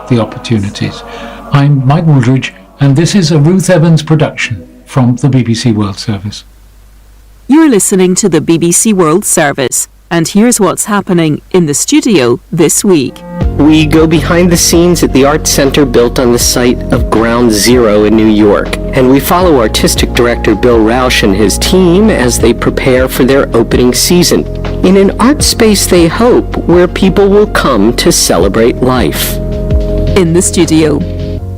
the opportunities. I'm Mike Wooldridge, and this is a Ruth Evans production from the BBC World Service. You're listening to the BBC World Service, and here's what's happening in the studio this week. We go behind the scenes at the art center built on the site of Ground Zero in New York, and we follow artistic director Bill Rausch and his team as they prepare for their opening season, in an art space they hope where people will come to celebrate life. In the studio,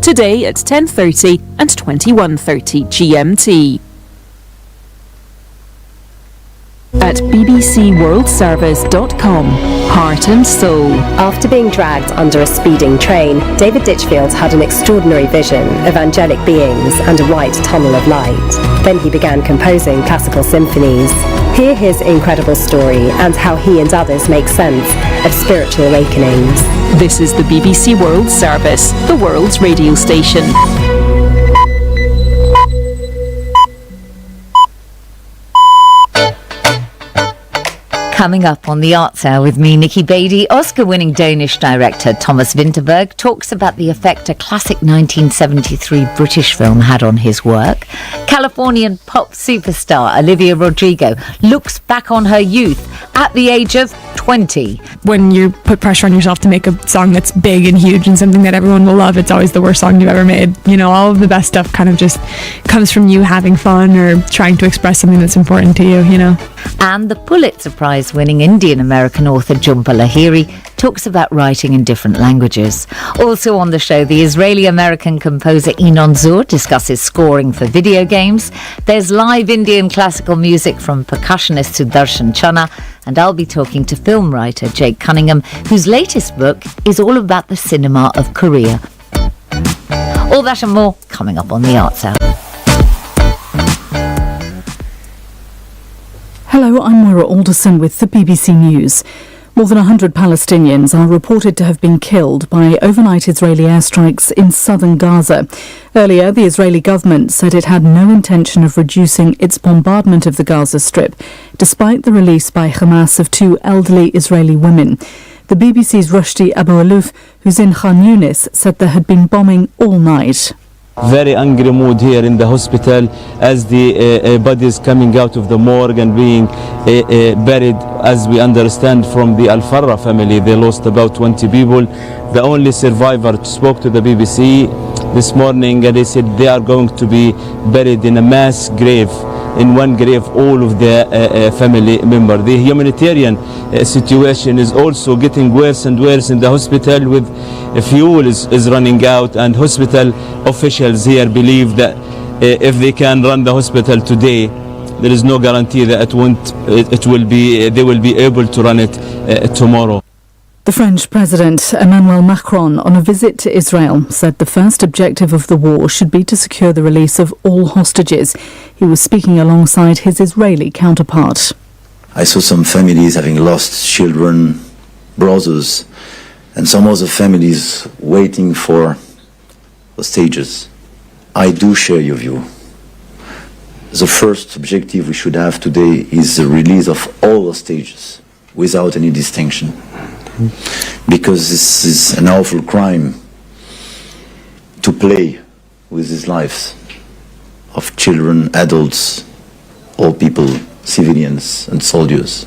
today at 10:30 and 21:30 GMT. At bbcworldservice.com, heart and soul. After being dragged under a speeding train, David Ditchfield had an extraordinary vision of angelic beings and a white tunnel of light. Then he began composing classical symphonies. Hear his incredible story and how he and others make sense of spiritual awakenings. This is the BBC World Service, the world's radio station. Coming up on the Arts Hour with me, Nikki Beattie, Oscar-winning Danish director Thomas Vinterberg talks about the effect a classic 1973 British film had on his work. Californian pop superstar Olivia Rodrigo looks back on her youth at the age of 20. When you put pressure on yourself to make a song that's big and huge and something that everyone will love, it's always the worst song you've ever made. You know, all of the best stuff kind of just comes from you having fun or trying to express something that's important to you, you know. And the Pulitzer Prize-winning Indian-American author Jhumpa Lahiri talks about writing in different languages. Also on the show, the Israeli-American composer Inon Zur discusses scoring for video games. There's live Indian classical music from percussionist Sudarshan Channa, and I'll be talking to film writer Jake Cunningham, whose latest book is all about the cinema of Korea. All that and more coming up on the Arts Hour. Hello, I'm Moira Alderson with the BBC News. More than 100 Palestinians are reported to have been killed by overnight Israeli airstrikes in southern Gaza. Earlier, the Israeli government said it had no intention of reducing its bombardment of the Gaza Strip, despite the release by Hamas of 2 elderly Israeli women. The BBC's Rushdie Abu Alouf, who's in Khan Yunis, said there had been bombing all night. Very angry mood here in the hospital as the bodies coming out of the morgue and being buried. As we understand from the Al-Farra family, they lost about 20 people. The only survivor spoke to the BBC this morning and they said they are going to be buried in a mass grave, in one grave, all of the family members. The humanitarian situation is also getting worse and worse in the hospital, with fuel is running out, and hospital officials here believe that if they can run the hospital today, there is no guarantee that they will be able to run it tomorrow. The French President Emmanuel Macron, on a visit to Israel, said the first objective of the war should be to secure the release of all hostages. He was speaking alongside his Israeli counterpart. I saw some families having lost children, brothers, and some other families waiting for hostages. I do share your view. The first objective we should have today is the release of all hostages, without any distinction. Because this is an awful crime to play with the lives of children, adults, all people, civilians and soldiers.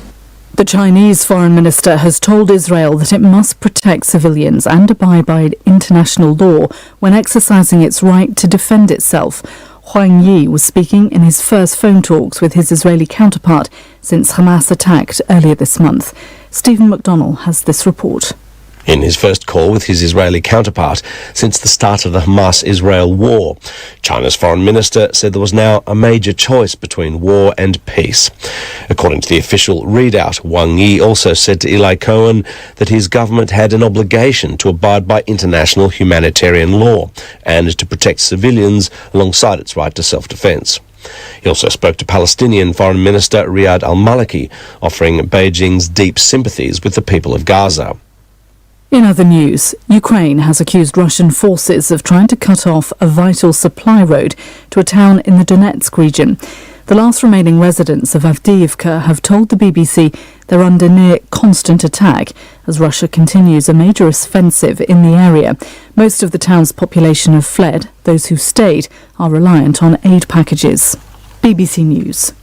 The Chinese foreign minister has told Israel that it must protect civilians and abide by international law when exercising its right to defend itself. Huang Yi was speaking in his first phone talks with his Israeli counterpart since Hamas attacked earlier this month. Stephen McDonnell has this report. In his first call with his Israeli counterpart since the start of the Hamas-Israel war, China's foreign minister said there was now a major choice between war and peace. According to the official readout, Wang Yi also said to Eli Cohen that his government had an obligation to abide by international humanitarian law and to protect civilians alongside its right to self-defense. He also spoke to Palestinian Foreign Minister Riyad al-Maliki, offering Beijing's deep sympathies with the people of Gaza. In other news, Ukraine has accused Russian forces of trying to cut off a vital supply road to a town in the Donetsk region. The last remaining residents of Avdiivka have told the BBC they're under near constant attack as Russia continues a major offensive in the area. Most of the town's population have fled. Those who stayed are reliant on aid packages. BBC News.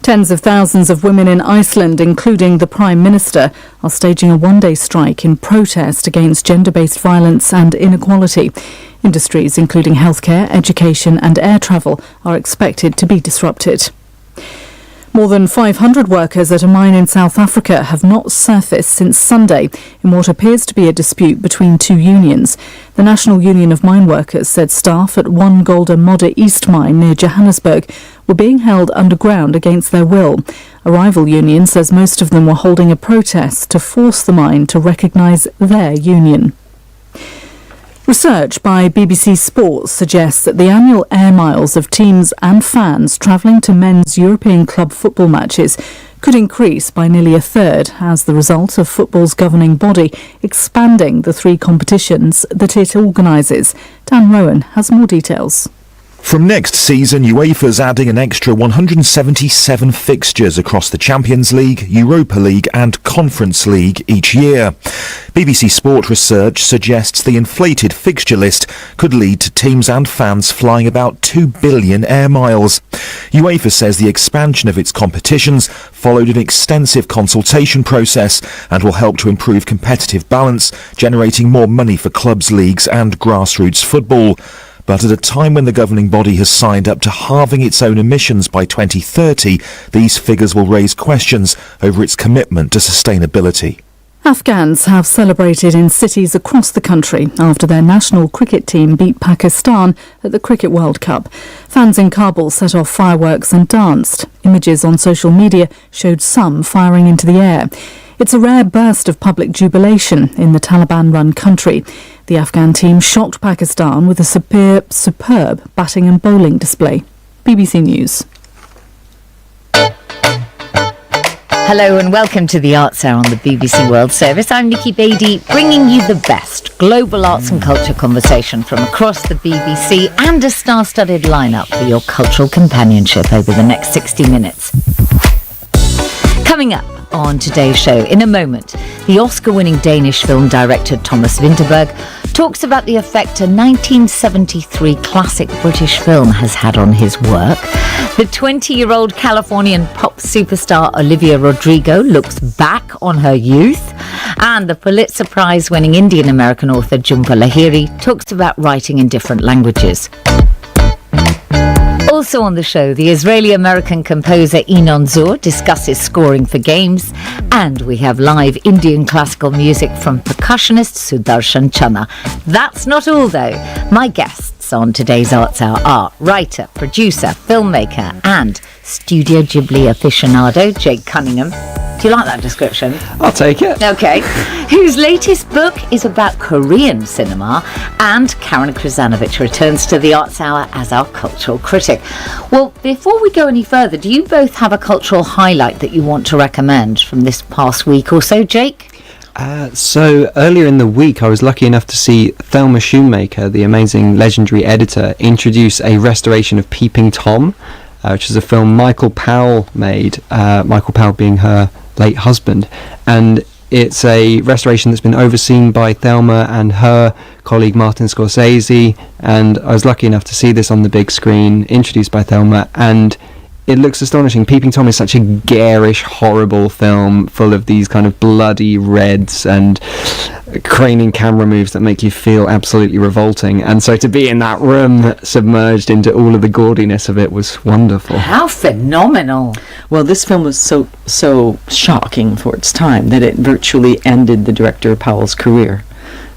Tens of thousands of women in Iceland, including the Prime Minister, are staging a one-day strike in protest against gender-based violence and inequality. Industries including healthcare, education and air travel are expected to be disrupted. More than 500 workers at a mine in South Africa have not surfaced since Sunday in what appears to be a dispute between two unions. The National Union of Mine Workers said staff at One Golden Modder East mine near Johannesburg were being held underground against their will. A rival union says most of them were holding a protest to force the mine to recognise their union. Research by BBC Sports suggests that the annual air miles of teams and fans travelling to men's European club football matches could increase by nearly a third as the result of football's governing body expanding the three competitions that it organises. Dan Rowan has more details. From next season, UEFA's adding an extra 177 fixtures across the Champions League, Europa League and Conference League each year. BBC Sport research suggests the inflated fixture list could lead to teams and fans flying about 2 billion air miles. UEFA says the expansion of its competitions followed an extensive consultation process and will help to improve competitive balance, generating more money for clubs, leagues and grassroots football. But at a time when the governing body has signed up to halving its own emissions by 2030, these figures will raise questions over its commitment to sustainability. Afghans have celebrated in cities across the country after their national cricket team beat Pakistan at the Cricket World Cup. Fans in Kabul set off fireworks and danced. Images on social media showed some firing into the air. It's a rare burst of public jubilation in the Taliban-run country. The Afghan team shocked Pakistan with a superb batting and bowling display. BBC News. Hello and welcome to the Arts Hour on the BBC World Service. I'm Nikki Beattie, bringing you the best global arts and culture conversation from across the BBC and a star-studded lineup for your cultural companionship over the next 60 minutes. Coming up on today's show, in a moment, the Oscar-winning Danish film director Thomas Vinterberg talks about the effect a 1973 classic British film has had on his work. The 20-year-old Californian pop superstar Olivia Rodrigo looks back on her youth. And the Pulitzer Prize-winning Indian-American author Jhumpa Lahiri talks about writing in different languages. Also on the show, the Israeli-American composer Inon Zur discusses scoring for games, and we have live Indian classical music from percussionist Sudarshan Channa. That's not all, though. My guests on today's Arts Hour are writer, producer, filmmaker and Studio Ghibli aficionado Jake Cunningham. Do you like that description? I'll take it. Okay. Whose latest book is about Korean cinema, and Karen Krzanovich returns to the Arts Hour as our cultural critic. Well, before we go any further, do you both have a cultural highlight that you want to recommend from this past week or so, Jake? So earlier in the week I was lucky enough to see Thelma Schoonmaker, the amazing legendary editor, introduce a restoration of Peeping Tom, which is a film Michael Powell made, Michael Powell being her late husband, and it's a restoration that's been overseen by Thelma and her colleague Martin Scorsese, and I was lucky enough to see this on the big screen, introduced by Thelma, and it looks astonishing. Peeping Tom is such a garish, horrible film full of these kind of bloody reds and craning camera moves that make you feel absolutely revolting. And so to be in that room, submerged into all of the gaudiness of it, was wonderful. How phenomenal. Well, this film was so shocking for its time that it virtually ended the director Powell's career.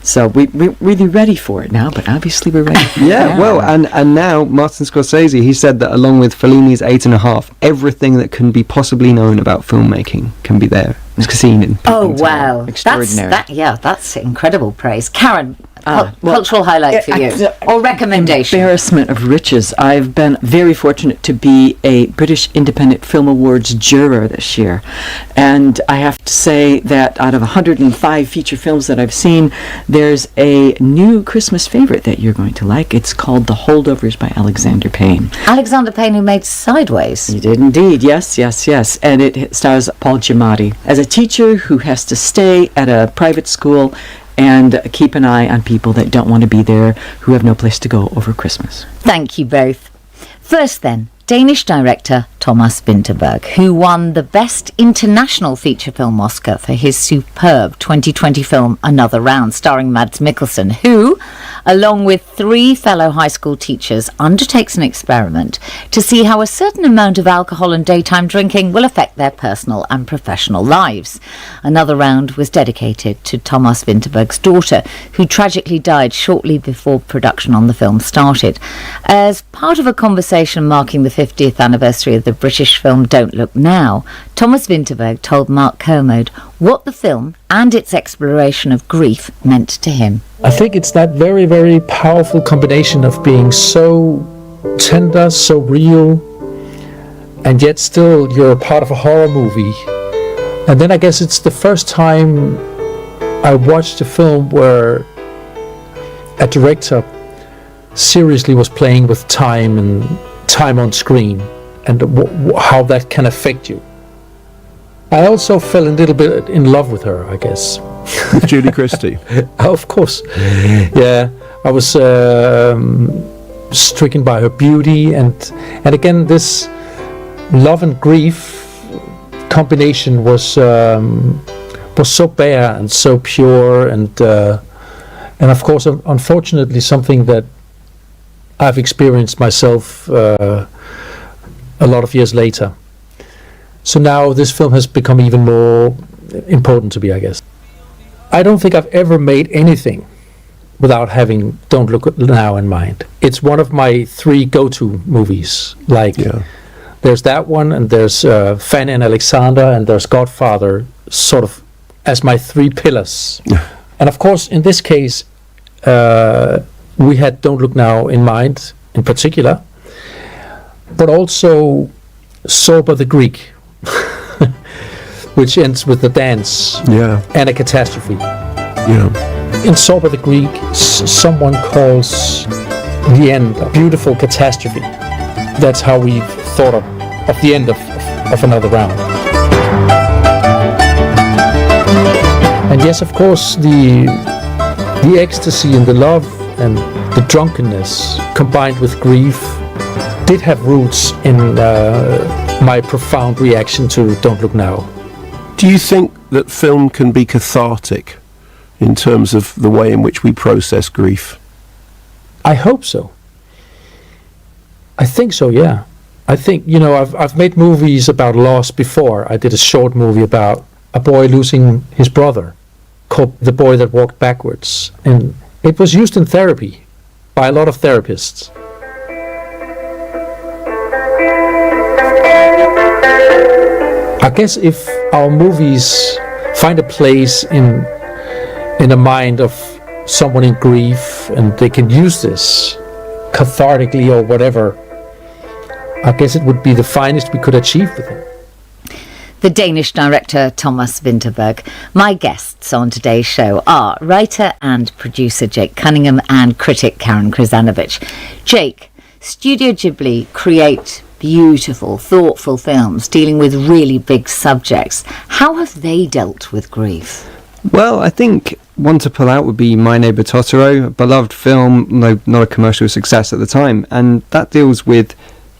So we're really ready for it now, but obviously we're ready for it now. Well, and now Martin Scorsese, he said that along with Fellini's 8.5, everything that can be possibly known about filmmaking can be there. It's seen in Oh, wow. Extraordinary. That's incredible praise. Karen, cultural highlight for you, or recommendation? Embarrassment of riches. I've been very fortunate to be a British Independent Film Awards juror this year, and I have to say that out of 105 feature films that I've seen, there's a new Christmas favorite that you're going to like. It's called The Holdovers by Alexander Payne. Alexander Payne, who made Sideways. He did indeed, yes. And it stars Paul Giamatti as a teacher who has to stay at a private school and keep an eye on people that don't want to be there, who have no place to go over Christmas. Thank you both. First then, Danish director Thomas Vinterberg, who won the Best International Feature Film Oscar for his superb 2020 film Another Round, starring Mads Mikkelsen, who, along with 3 fellow high school teachers, undertakes an experiment to see how a certain amount of alcohol and daytime drinking will affect their personal and professional lives. Another Round was dedicated to Thomas Vinterberg's daughter, who tragically died shortly before production on the film started. As part of a conversation marking the 50th anniversary of the British film Don't Look Now, Thomas Vinterberg told Mark Kermode what the film and its exploration of grief meant to him. I think it's that very, very powerful combination of being so tender, so real, and yet still you're a part of a horror movie. And then I guess it's the first time I watched a film where a director seriously was playing with time and time on screen, and how that can affect you. I also fell a little bit in love with her, I guess. Julie Christie. Of course. Yeah, I was stricken by her beauty, and again this love and grief combination was so bare and so pure, and of course, unfortunately, something that I've experienced myself a lot of years later. So now this film has become even more important to me, I guess. I don't think I've ever made anything without having Don't Look Now in mind. It's one of my 3 go-to movies. There's that one, and there's Fanny and Alexander, and there's Godfather, sort of as my 3 pillars. And of course, in this case, we had Don't Look Now in mind, in particular, but also Sober the Greek, which ends with the dance and a catastrophe. In Sober the Greek, someone calls the end a beautiful catastrophe. That's how we thought of the end of Another Round. And yes, of course, the ecstasy and the love and the drunkenness combined with grief did have roots in my profound reaction to Don't Look Now. Do you think that film can be cathartic in terms of the way in which we process grief? I hope so. I think so, yeah. I think, I've made movies about loss before. I did a short movie about a boy losing his brother called The Boy That Walked Backwards. And it was used in therapy by a lot of therapists. I guess if our movies find a place in the mind of someone in grief, and they can use this cathartically or whatever, I guess it would be the finest we could achieve with it. The Danish director Thomas Vinterberg. My guests on today's show are writer and producer Jake Cunningham and critic Karen Krzanovich. Jake, Studio Ghibli create beautiful, thoughtful films dealing with really big subjects. How have they dealt with grief? Well, I think one to pull out would be My Neighbor Totoro, a beloved film, no, not a commercial success at the time, and that deals with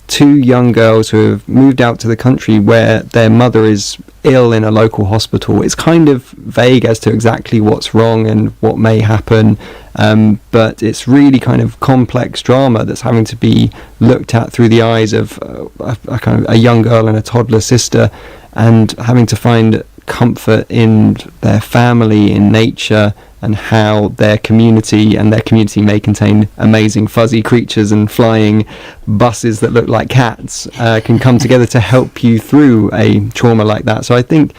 2 young girls who have moved out to the country where their mother is ill in a local hospital. It's kind of vague as to exactly what's wrong and what may happen, but it's really kind of complex drama that's having to be looked at through the eyes of a young girl and a toddler sister, and having to find comfort in their family, in nature, and how their community may contain amazing fuzzy creatures and flying buses that look like cats can come together to help you through a trauma like that. So I think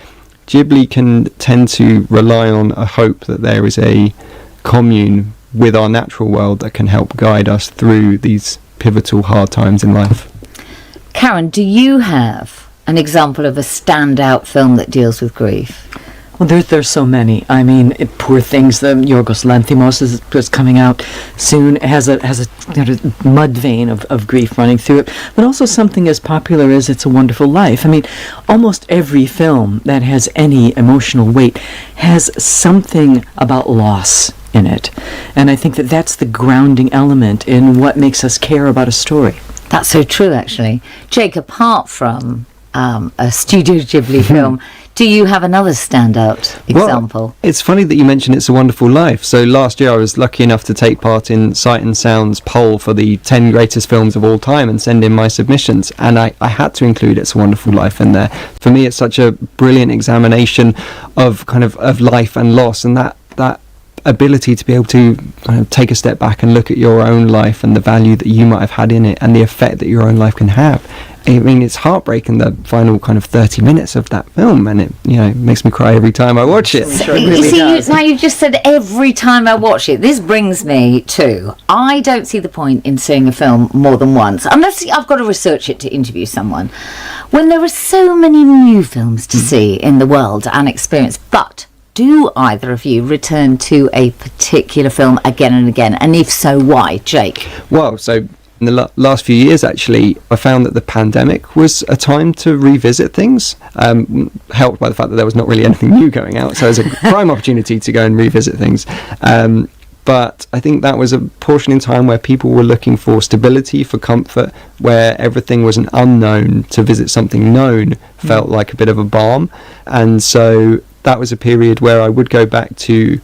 Ghibli can tend to rely on a hope that there is a commune with our natural world that can help guide us through these pivotal hard times in life. Karen, do you have an example of a standout film that deals with grief? Well, there's so many. I mean, Poor Things, the Yorgos Lanthimos is coming out soon. It has a mud vein of grief running through it, but also something as popular as It's a Wonderful Life. I mean, almost every film that has any emotional weight has something about loss in it. And I think that that's the grounding element in what makes us care about a story. That's so true, actually. Jake, apart from a Studio Ghibli film, do you have another standout example? Well, it's funny that you mentioned It's a Wonderful Life. So last year I was lucky enough to take part in Sight and Sound's poll for the 10 greatest films of all time and send in my submissions. And I had to include It's a Wonderful Life in there. For me, it's such a brilliant examination of kind of life and loss, and that ability to be able to kind of take a step back and look at your own life and the value that you might have had in it and the effect that your own life can have. I mean, it's heartbreaking, the final kind of 30 minutes of that film, and it makes me cry every time I watch it. Now you've just said every time I watch it. This brings me to, I don't see the point in seeing a film more than once, unless I've got to research it to interview someone, when there are so many new films to see in the world and experience. But do either of you return to a particular film again and again? And if so, why? Jake? Well, so in the last few years, actually, I found that the pandemic was a time to revisit things, helped by the fact that there was not really anything new going out. So it was a prime opportunity to go and revisit things. But I think that was a portion in time where people were looking for stability, for comfort, where everything was an unknown. To visit something known felt like a bit of a balm. And so that was a period where I would go back to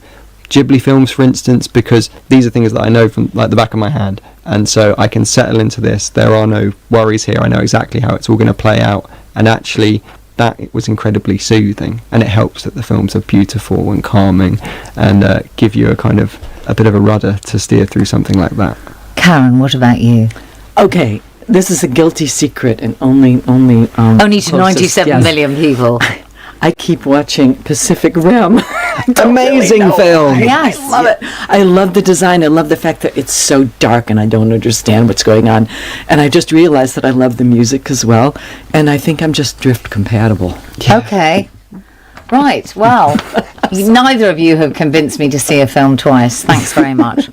Ghibli films, for instance, because these are things that I know from like the back of my hand, and so I can settle into this. There are no worries here. I know exactly how it's all going to play out, and actually that was incredibly soothing, and it helps that the films are beautiful and calming and give you a bit of a rudder to steer through something like that. Karen, what about you? Okay, this is a guilty secret, and only to 97 million people. I keep watching Pacific Rim. Amazing film. Yes. I love it. I love the design. I love the fact that it's so dark and I don't understand what's going on. And I just realized that I love the music as well. And I think I'm just drift compatible. Okay. Right. Well, neither of you have convinced me to see a film twice. Thanks very much.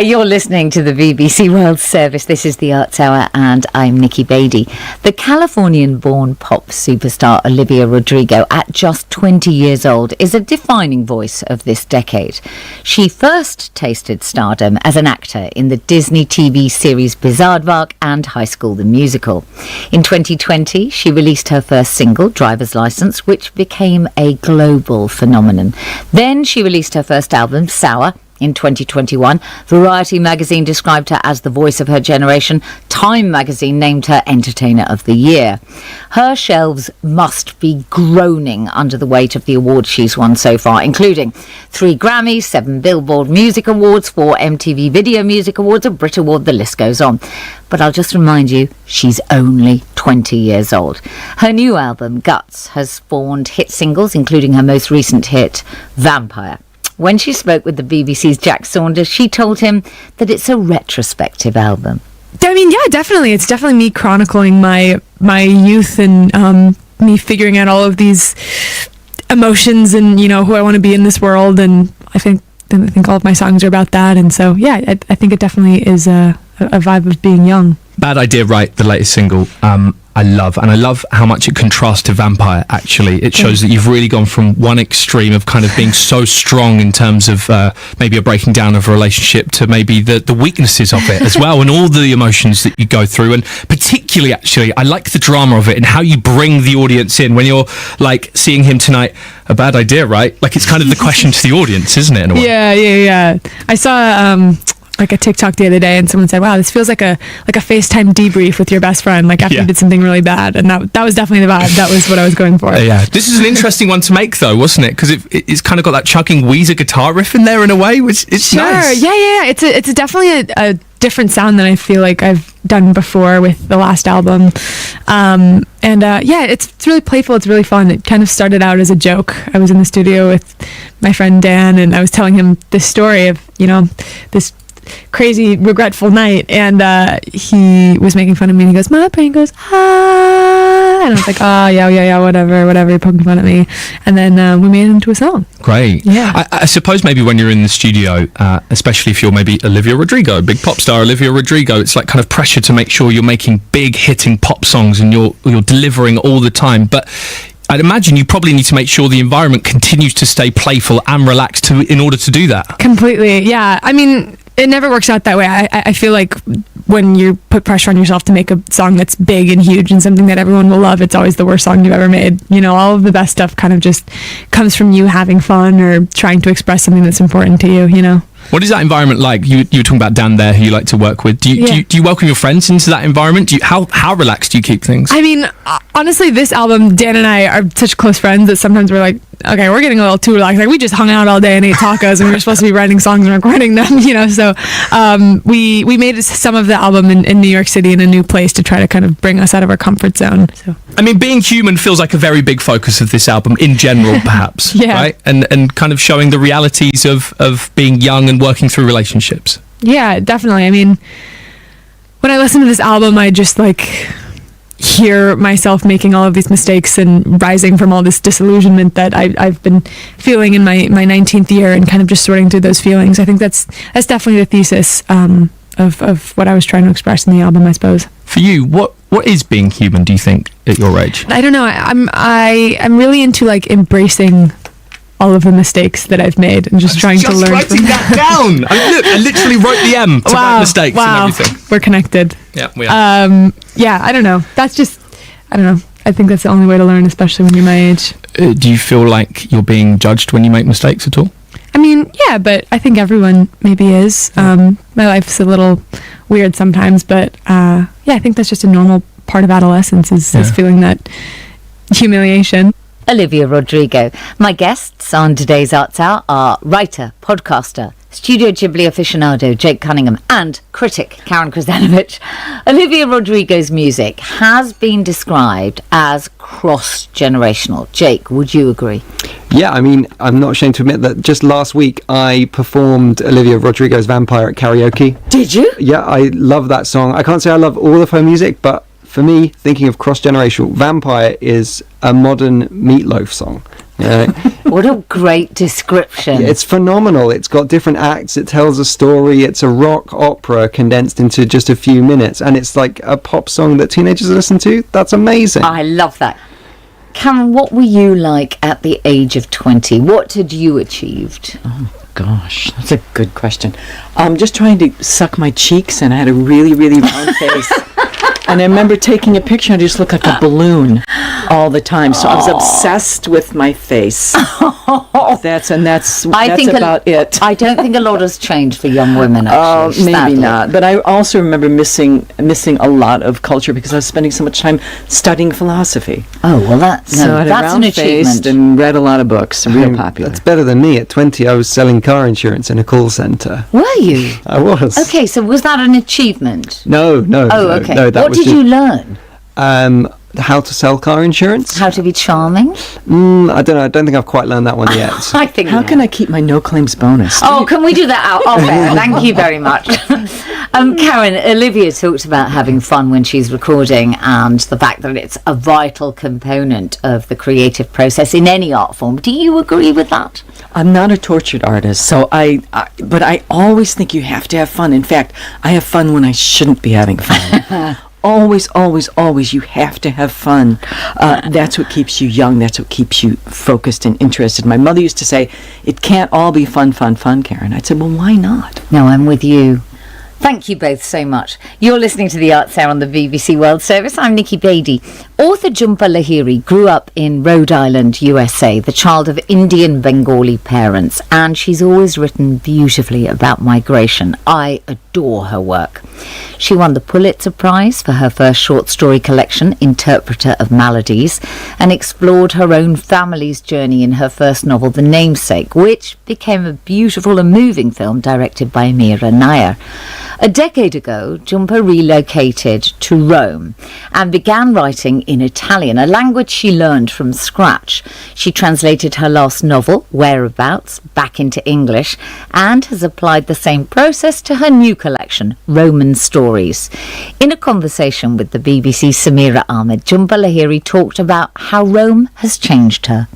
You're listening to the BBC World Service. This is the Arts Hour, and I'm Nikki Beattie. The Californian-born pop superstar Olivia Rodrigo, at just 20 years old, is a defining voice of this decade. She first tasted stardom as an actor in the Disney TV series Bizaardvark and High School the Musical. In 2020, she released her first single, Driver's License, which became a global phenomenon. Then she released her first album, Sour, in 2021. Variety magazine described her as the voice of her generation. Time magazine named her Entertainer of the Year. Her shelves must be groaning under the weight of the awards she's won so far, including 3 Grammys, 7 Billboard Music Awards, 4 MTV Video Music Awards, a Brit Award, the list goes on. But I'll just remind you, she's only 20 years old. Her new album, Guts, has spawned hit singles, including her most recent hit, Vampire. When she spoke with the BBC's Jack Saunders, she told him that it's a retrospective album. I mean, yeah, definitely. It's definitely me chronicling my youth and me figuring out all of these emotions and, who I want to be in this world. And I think all of my songs are about that. And so, yeah, I think it definitely is a vibe of being young. Bad Idea Right, the latest single, I love how much it contrasts to Vampire, actually. It shows that you've really gone from one extreme of kind of being so strong in terms of maybe a breaking down of a relationship to maybe the weaknesses of it as well, and all the emotions that you go through. And particularly, actually, I like the drama of it and how you bring the audience in when you're like seeing him tonight. A bad idea, right? Like, it's kind of the question to the audience, isn't it, in a way? Yeah. I saw like a TikTok the other day, and someone said, "Wow, this feels like a FaceTime debrief with your best friend, like after you did something really bad." And that was definitely the vibe. That was what I was going for. Yeah, this is an interesting one to make, though, wasn't it? Because it's kind of got that chugging Weezer guitar riff in there in a way, which it's nice. Yeah. It's definitely a different sound than I feel like I've done before with the last album. It's really playful. It's really fun. It kind of started out as a joke. I was in the studio with my friend Dan, and I was telling him this story of this crazy, regretful night, and he was making fun of me, and he goes, my brain goes, ah, and I was like, oh, yeah, whatever, you're poking fun at me. And then we made it into a song. Great. Yeah. I suppose maybe when you're in the studio, especially if you're maybe Olivia Rodrigo, big pop star Olivia Rodrigo, it's like kind of pressure to make sure you're making big hitting pop songs and you're delivering all the time. But I'd imagine you probably need to make sure the environment continues to stay playful and relaxed in order to do that. Completely, yeah. I mean, it never works out that way. I feel like when you put pressure on yourself to make a song that's big and huge and something that everyone will love, it's always the worst song you've ever made. You know, all of the best stuff kind of just comes from you having fun or trying to express something that's important to you, you know? What is that environment like? You were talking about Dan there, who you like to work with. Do you welcome your friends into that environment? How relaxed do you keep things? I mean, honestly, this album, Dan and I are such close friends that sometimes we're like, okay, we're getting a little too relaxed. Like, we just hung out all day and ate tacos, and we were supposed to be writing songs and recording them, you know. So we made some of the album in New York City in a new place to try to kind of bring us out of our comfort zone. So I mean, being human feels like a very big focus of this album in general, perhaps. Yeah. Right? And kind of showing the realities of being young and working through relationships. Yeah, definitely. I mean, when I listen to this album, I just like hear myself making all of these mistakes and rising from all this disillusionment that I've been feeling in my 19th year, and kind of just sorting through those feelings. I think that's definitely the thesis of what I was trying to express in the album, I suppose. For you, what is being human, do you think, at your age? I don't know. I'm really into like embracing all of the mistakes that I've made and just trying to learn. Just writing that down. I literally wrote the M to write mistakes and everything. We're connected. Yeah, we are. Yeah, I don't know. I don't know. I think that's the only way to learn, especially when you're my age. Do you feel like you're being judged when you make mistakes at all? I mean, yeah, but I think everyone maybe is. My life's a little weird sometimes, but yeah, I think that's just a normal part of adolescence is feeling that humiliation. Olivia Rodrigo. My guests on today's Arts Hour are writer, podcaster, Studio Ghibli aficionado Jake Cunningham and critic Karen Krasdanovich. Olivia Rodrigo's music has been described as cross-generational. Jake, would you agree? Yeah, I mean, I'm not ashamed to admit that just last week I performed Olivia Rodrigo's Vampire at karaoke. Did you? Yeah, I love that song. I can't say I love all of her music, but for me, thinking of cross-generational, Vampire is a modern Meatloaf song. What a great description. It's phenomenal. It's got different acts. It tells a story. It's a rock opera condensed into just a few minutes. And it's like a pop song that teenagers listen to. That's amazing. I love that. Karen, what were you like at the age of 20? What had you achieved? Oh, gosh, that's a good question. I'm just trying to suck my cheeks, and I had a really, really round face. And I remember taking a picture and I just looked like a balloon all the time. So I was obsessed with my face. That's about it. I don't think a lot has changed for young women, actually. Maybe sadly. not. But I also remember missing a lot of culture because I was spending so much time studying philosophy. Oh, well, that's an achievement. And read a lot of books, real popular. That's better than me. At 20, I was selling car insurance in a call centre. Were you? I was. Okay, so was that an achievement? No. Oh, okay. No, that what did you learn? How to sell car insurance. How to be charming? I don't know. I don't think I've quite learned that one yet. I think. How can I keep my no claims bonus? Oh, can we do that out? Oh, fair. Thank you very much. Karen, Olivia talked about having fun when she's recording and the fact that it's a vital component of the creative process in any art form. Do you agree with that? I'm not a tortured artist, so but I always think you have to have fun. In fact, I have fun when I shouldn't be having fun. Always, you have to have fun. That's what keeps you young. That's what keeps you focused and interested. My mother used to say, it can't all be fun, Karen. I'd say, well, why not? No, I'm with you. Thank you both so much. You're listening to the Arts Hour on the BBC World Service. I'm Nikki Beattie. Author Jhumpa Lahiri grew up in Rhode Island, USA, the child of Indian Bengali parents, and she's always written beautifully about migration. I adore her work. She won the Pulitzer Prize for her first short story collection, Interpreter of Maladies, and explored her own family's journey in her first novel, The Namesake, which became a beautiful and moving film directed by Mira Nair. A decade ago, Jhumpa relocated to Rome and began writing in Italian, a language she learned from scratch. She translated her last novel, Whereabouts, back into English and has applied the same process to her new collection, Roman Stories. In a conversation with the BBC's Samira Ahmed, Jhumpa Lahiri talked about how Rome has changed her.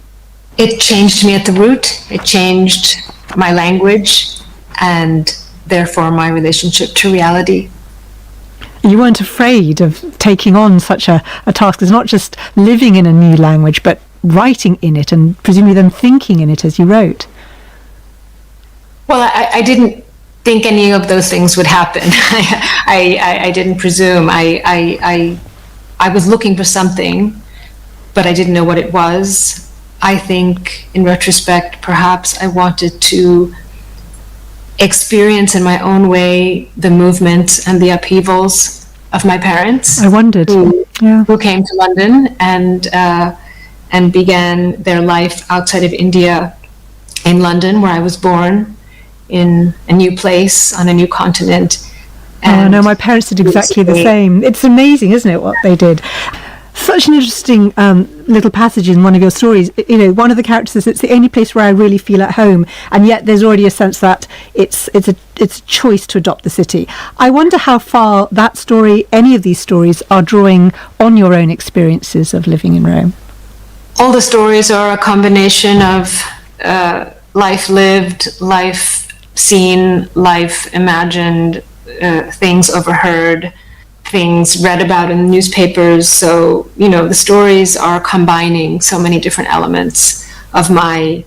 It changed me at the root. It changed my language and therefore my relationship to reality. You weren't afraid of taking on such a task. It's not just living in a new language, but writing in it and presumably then thinking in it as you wrote. Well, I didn't think any of those things would happen. I didn't presume. I was looking for something, but I didn't know what it was. I think, in retrospect, perhaps I wanted to experience in my own way the movements and the upheavals of my parents. I wondered. Who came to London and began their life outside of India in London, where I was born, in a new place, on a new continent. And no, my parents did exactly the same. It's amazing, isn't it, what they did? Such an interesting little passage in one of your stories. You know, one of the characters says, it's the only place where I really feel at home, and yet there's already a sense that it's a choice to adopt the city. I wonder how far that story, any of these stories, are drawing on your own experiences of living in Rome. All the stories are a combination of life lived, life seen, life imagined, things overheard, things read about in the newspapers. So, you know, the stories are combining so many different elements of my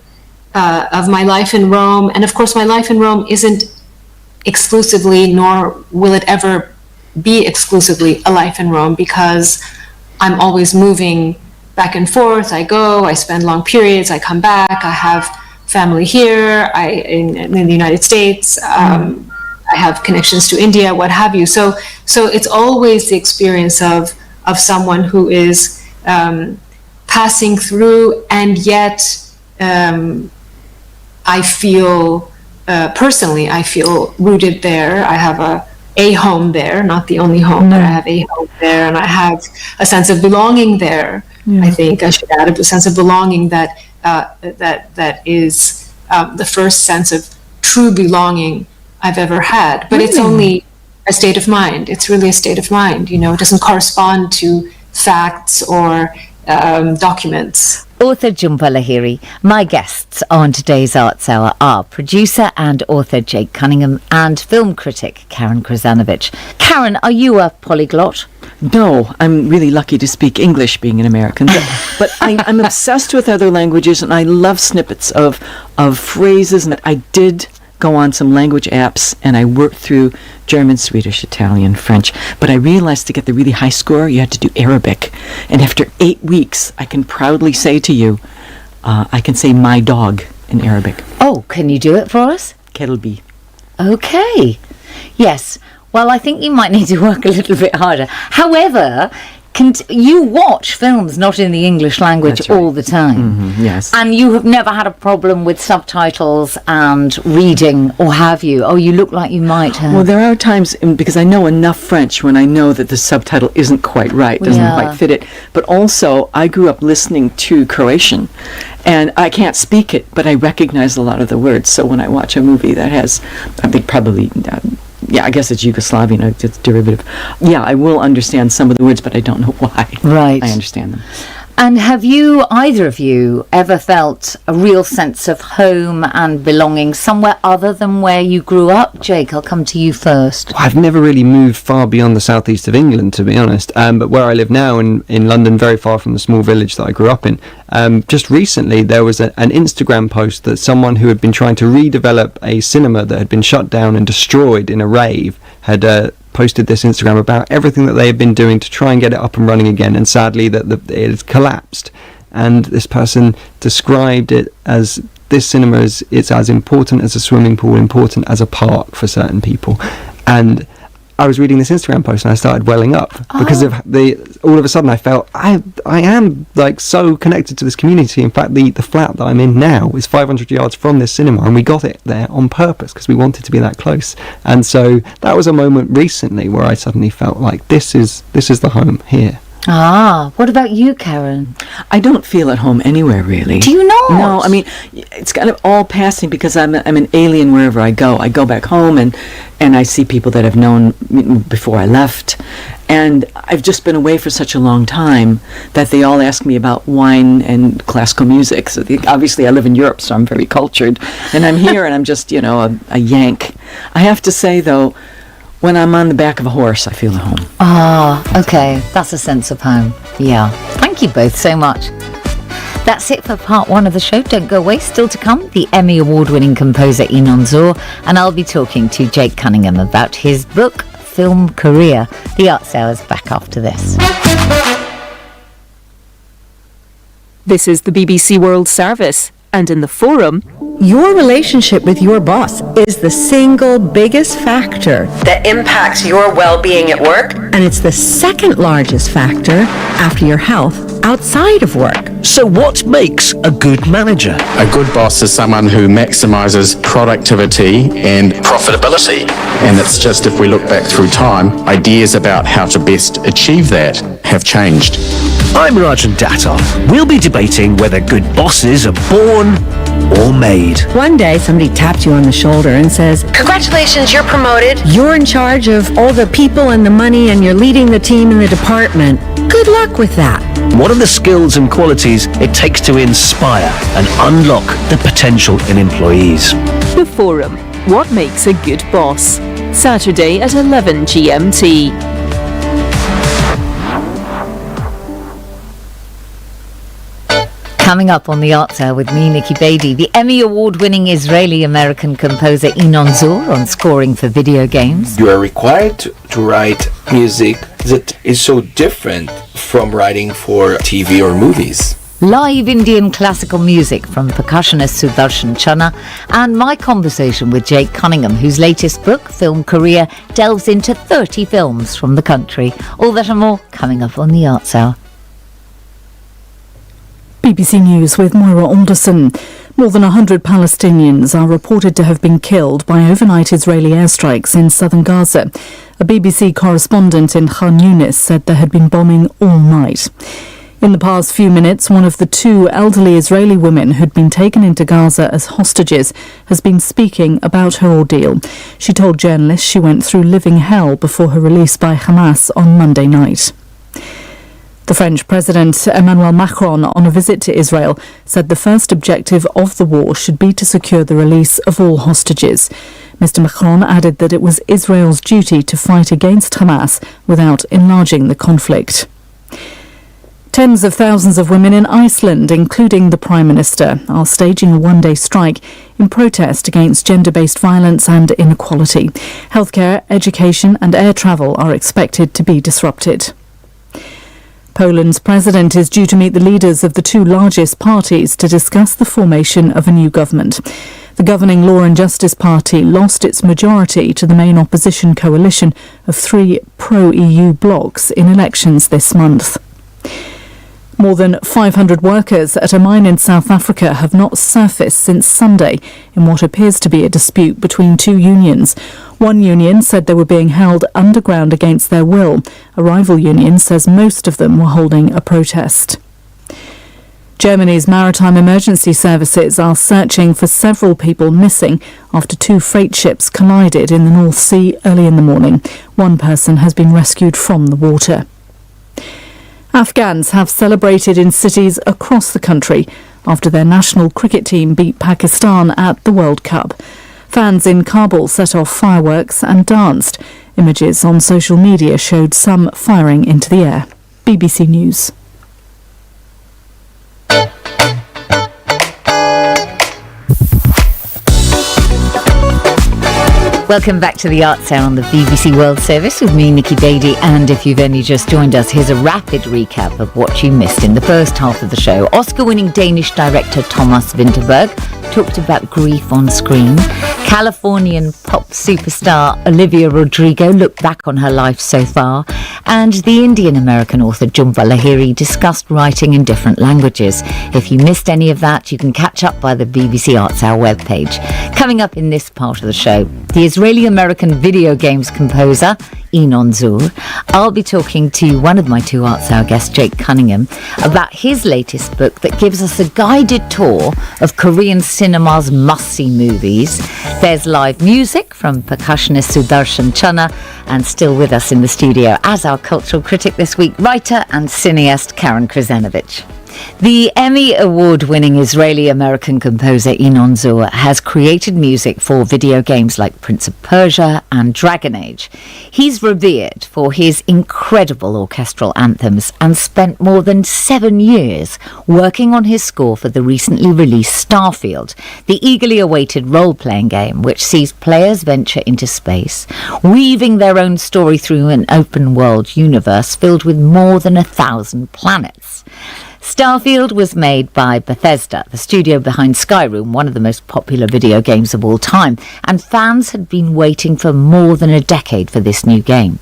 life in Rome. And of course, my life in Rome isn't exclusively, nor will it ever be exclusively, a life in Rome, because I'm always moving back and forth. I go, I spend long periods, I come back, I have family here, in the United States. I have connections to India, what have you. So it's always the experience of someone who is passing through, and yet I feel personally, I feel rooted there. I have a home there, not the only home, but I have a home there, and I have a sense of belonging there. I think I should add a sense of belonging that is the first sense of true belonging I've ever had. But it's only a state of mind. It's really a state of mind. You know, it doesn't correspond to facts or documents. Author Jhumpa Lahiri. My guests on today's Arts Hour are producer and author Jake Cunningham and film critic Karen Krasanovich. Karen, are you a polyglot? No, I'm really lucky to speak English, being an American. But I'm obsessed with other languages, and I love snippets of phrases. And I did go on some language apps, and I worked through German, Swedish, Italian, French. But I realized to get the really high score, you had to do Arabic. And after 8 weeks, I can proudly say to you, I can say my dog in Arabic. Oh, can you do it for us? Kelbi. Okay. Yes. Well, I think you might need to work a little bit harder. However, you watch films not in the English language all the time. Yes. And you have never had a problem with subtitles and reading, or have you? Oh, you look like you might have. Well, there are times, because I know enough French when I know that the subtitle isn't quite right, doesn't quite fit it. But also, I grew up listening to Croatian, and I can't speak it, but I recognize a lot of the words. So when I watch a movie that has, I think probably... I guess it's Yugoslavian, it's derivative. Yeah, I will understand some of the words, but I don't know why. Right. I understand them. And have you, either of you, ever felt a real sense of home and belonging somewhere other than where you grew up? Jake, I'll come to you first. Well, I've never really moved far beyond the southeast of England, to be honest. But where I live now in London, very far from the small village that I grew up in, just recently there was an Instagram post that someone who had been trying to redevelop a cinema that had been shut down and destroyed in a rave had posted this Instagram about everything that they had been doing to try and get it up and running again, and sadly that it has collapsed. And this person described it as, this cinema it's as important as a swimming pool, important as a park for certain people. And I was reading this Instagram post and I started welling up because of all of a sudden I felt I am like so connected to this community. In fact, the flat that I'm in now is 500 yards from this cinema, and we got it there on purpose because we wanted to be that close. And so that was a moment recently where I suddenly felt like this is the home here. What about you, Karen? I don't feel at home anywhere, really. Do you not? No, I mean, it's kind of all passing because I'm an alien wherever I go. I go back home and I see people that I've known before I left. And I've just been away for such a long time that they all ask me about wine and classical music. So obviously I live in Europe, so I'm very cultured. And I'm here and I'm just, a Yank. I have to say, though, when I'm on the back of a horse, I feel at home. Okay. That's a sense of home. Yeah. Thank you both so much. That's it for part one of the show. Don't go away. Still to come, the Emmy Award-winning composer Inon Zur, and I'll be talking to Jake Cunningham about his book, Film Career. The Arts Hour is back after this. This is the BBC World Service, and in the Forum, your relationship with your boss is the single biggest factor that impacts your well-being at work, and it's the second largest factor after your health outside of work. So what makes a good manager? A good boss is someone who maximizes productivity and profitability. And it's just, if we look back through time, ideas about how to best achieve that have changed. I'm Rajan Datta. We'll be debating whether good bosses are born or made. One day somebody taps you on the shoulder and says, "Congratulations, you're promoted. You're in charge of all the people and the money and you're leading the team in the department. Good luck with that." What are the skills and qualities it takes to inspire and unlock the potential in employees? The Forum, what makes a good boss? Saturday at 11 GMT. Coming up on the Arts Hour with me, Nikki Beatty, the Emmy Award-winning Israeli-American composer Inon Zur on scoring for video games. You are required to write music that is so different from writing for TV or movies. Live Indian classical music from percussionist Sudarshan Channa, and my conversation with Jake Cunningham, whose latest book, Film Career, delves into 30 films from the country. All that and more coming up on the Arts Hour. BBC News with Moira Alderson. More than 100 Palestinians are reported to have been killed by overnight Israeli airstrikes in southern Gaza. A BBC correspondent in Khan Yunis said there had been bombing all night. In the past few minutes, one of the two elderly Israeli women who'd been taken into Gaza as hostages has been speaking about her ordeal. She told journalists she went through living hell before her release by Hamas on Monday night. The French President Emmanuel Macron, on a visit to Israel, said the first objective of the war should be to secure the release of all hostages. Mr. Macron added that it was Israel's duty to fight against Hamas without enlarging the conflict. Tens of thousands of women in Iceland, including the Prime Minister, are staging a one-day strike in protest against gender-based violence and inequality. Healthcare, education and air travel are expected to be disrupted. Poland's president is due to meet the leaders of the two largest parties to discuss the formation of a new government. The governing Law and Justice Party lost its majority to the main opposition coalition of three pro-EU blocs in elections this month. More than 500 workers at a mine in South Africa have not surfaced since Sunday in what appears to be a dispute between two unions. One union said they were being held underground against their will. A rival union says most of them were holding a protest. Germany's maritime emergency services are searching for several people missing after two freight ships collided in the North Sea early in the morning. One person has been rescued from the water. Afghans have celebrated in cities across the country after their national cricket team beat Pakistan at the World Cup. Fans in Kabul set off fireworks and danced. Images on social media showed some firing into the air. BBC News. Welcome back to the Arts Hour on the BBC World Service with me, Nikki Beattie, and if you've only just joined us, here's a rapid recap of what you missed in the first half of the show. Oscar-winning Danish director Thomas Vinterberg talked about grief on screen. Californian pop superstar Olivia Rodrigo looked back on her life so far, and the Indian-American author Jhumpa Lahiri discussed writing in different languages. If you missed any of that, you can catch up by the BBC Arts Hour webpage. Coming up in this part of the show, the Israeli-American video games composer Inon Zur. I'll be talking to one of my two Arts Hour guests, Jake Cunningham, about his latest book that gives us a guided tour of Korean cinema's must-see movies. There's live music from percussionist Sudarshan Channa, and still with us in the studio as our cultural critic this week, writer and cineast Karen Krzenovich. The Emmy Award-winning Israeli-American composer Inon Zur has created music for video games like Prince of Persia and Dragon Age. He's revered for his incredible orchestral anthems and spent more than 7 years working on his score for the recently released Starfield, the eagerly awaited role-playing game which sees players venture into space, weaving their own story through an open-world universe filled with more than 1,000 planets. Starfield was made by Bethesda, the studio behind Skyrim, one of the most popular video games of all time, and fans had been waiting for more than a decade for this new game.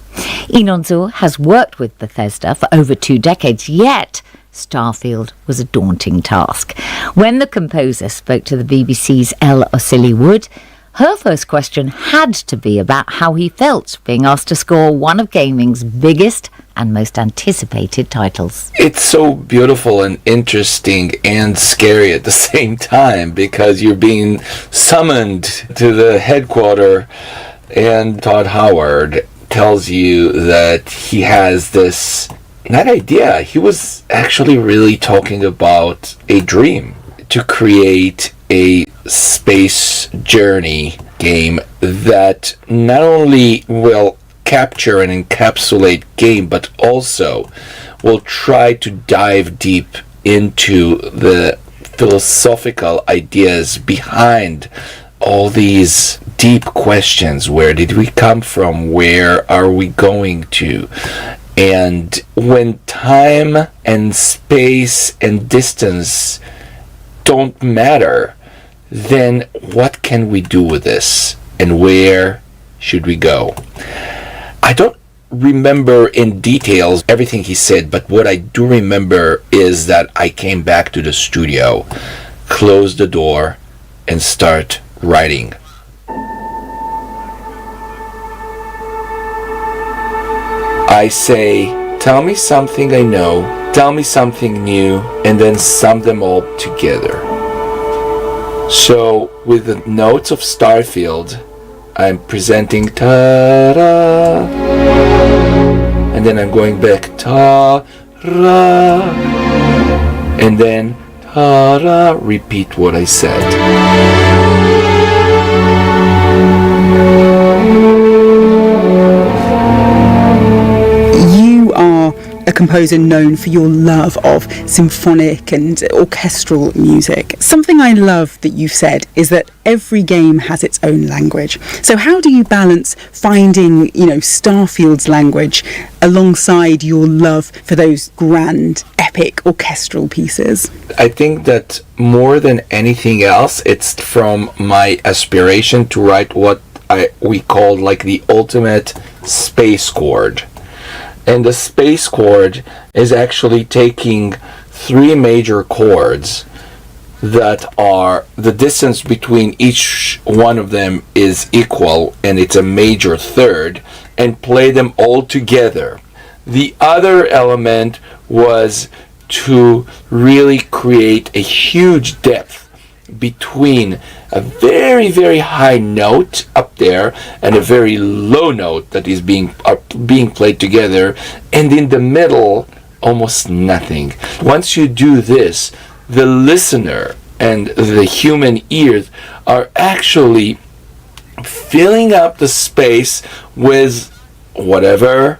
Inon Zur has worked with Bethesda for over 2 decades, yet Starfield was a daunting task. When the composer spoke to the BBC's Elle Osili-Wood, her first question had to be about how he felt being asked to score one of gaming's biggest and most anticipated titles. It's so beautiful and interesting and scary at the same time because you're being summoned to the headquarters, and Todd Howard tells you that he has this, not idea, he was actually really talking about a dream to create a space journey game that not only will capture and encapsulate game, but also will try to dive deep into the philosophical ideas behind all these deep questions. Where did we come from? Where are we going to? And when time and space and distance don't matter, then what can we do with this? And where should we go? I don't remember in details everything he said, but what I do remember is that I came back to the studio, closed the door, and start writing. I say, tell me something I know, tell me something new, and then sum them all together. So, with the notes of Starfield, I'm presenting ta-ra, and then I'm going back ta-ra, and then ta-ra, repeat what I said. You are a composer known for your love of symphonic and orchestral music. Something I love that you've said is that every game has its own language. So how do you balance finding, Starfield's language alongside your love for those grand, epic orchestral pieces? I think that more than anything else, it's from my aspiration to write what we call like the ultimate space chord. And the space chord is actually taking 3 major chords that are, the distance between each one of them is equal, and it's a major third, and play them all together. The other element was to really create a huge depth between a very, very high note up there and a very low note that is being played together, and in the middle almost nothing. Once you do this, the listener and the human ears are actually filling up the space with whatever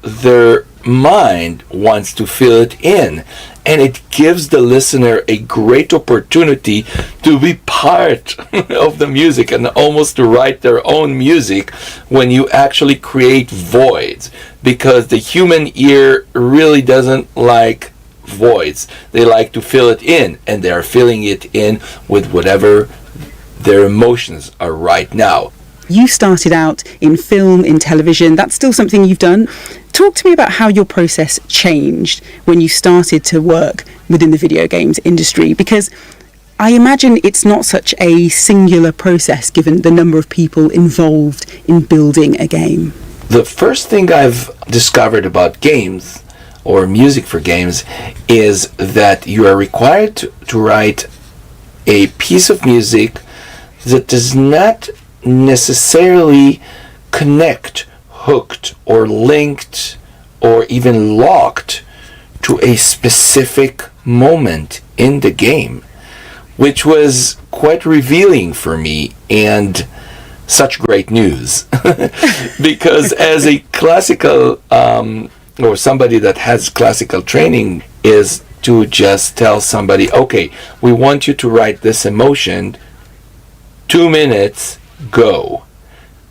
their mind wants to fill it in. And it gives the listener a great opportunity to be part of the music and almost to write their own music when you actually create voids. Because the human ear really doesn't like voids. They like to fill it in, and they are filling it in with whatever their emotions are right now. You started out in film, in television. That's still something you've done. Talk to me about how your process changed when you started to work within the video games industry, because I imagine it's not such a singular process given the number of people involved in building a game. The first thing I've discovered about games or music for games is that you are required to write a piece of music that does not necessarily connect, hooked, or linked, or even locked to a specific moment in the game, which was quite revealing for me and such great news. Because as a classical, or somebody that has classical training, is to just tell somebody, okay, we want you to write this emotion, 2 minutes, go.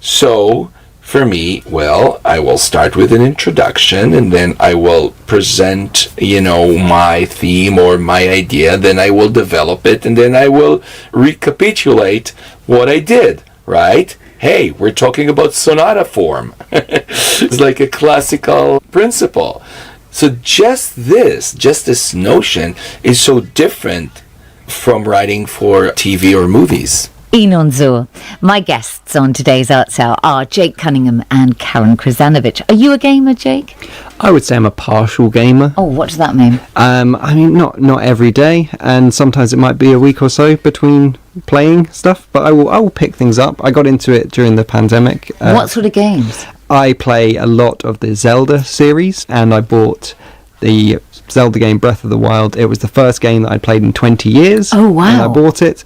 So for me, well, I will start with an introduction, and then I will present, my theme or my idea, then I will develop it, and then I will recapitulate what I did, right? Hey, we're talking about sonata form. It's like a classical principle. So just this notion is so different from writing for TV or movies. Inon Zur. My guests on today's Arts Hour are Jake Cunningham and Karen Krasanovic. Are you a gamer, Jake? I would say I'm a partial gamer. Oh, what does that mean? I mean, not every day, and sometimes it might be a week or so between playing stuff, but I will pick things up. I got into it during the pandemic. What sort of games? I play a lot of the Zelda series, and I bought the Zelda game Breath of the Wild. It was the first game that I'd played in 20 years. Oh, wow. And I bought it.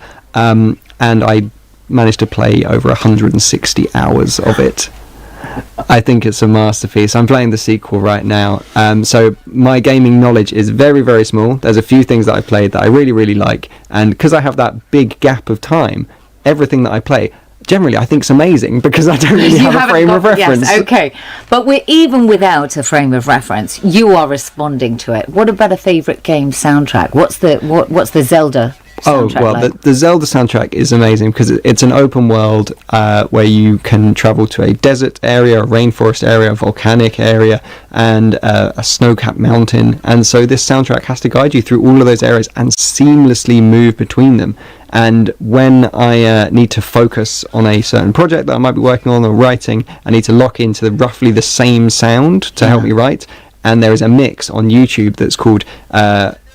And I managed to play over 160 hours of it. I think it's a masterpiece. I'm playing the sequel right now. So my gaming knowledge is very, very small. There's a few things that I played that I really, really like. And because I have that big gap of time, everything that I play, generally I think is amazing because I don't really have a frame of reference. Yes, okay. But even without a frame of reference, you are responding to it. What about a favourite game soundtrack? What's the Zelda soundtrack like? The Zelda soundtrack is amazing because it's an open world where you can travel to a desert area, a rainforest area, a volcanic area, and a snow-capped mountain. And so this soundtrack has to guide you through all of those areas and seamlessly move between them. And when I need to focus on a certain project that I might be working on or writing, I need to lock into roughly the same sound to help me write. And there is a mix on YouTube that's called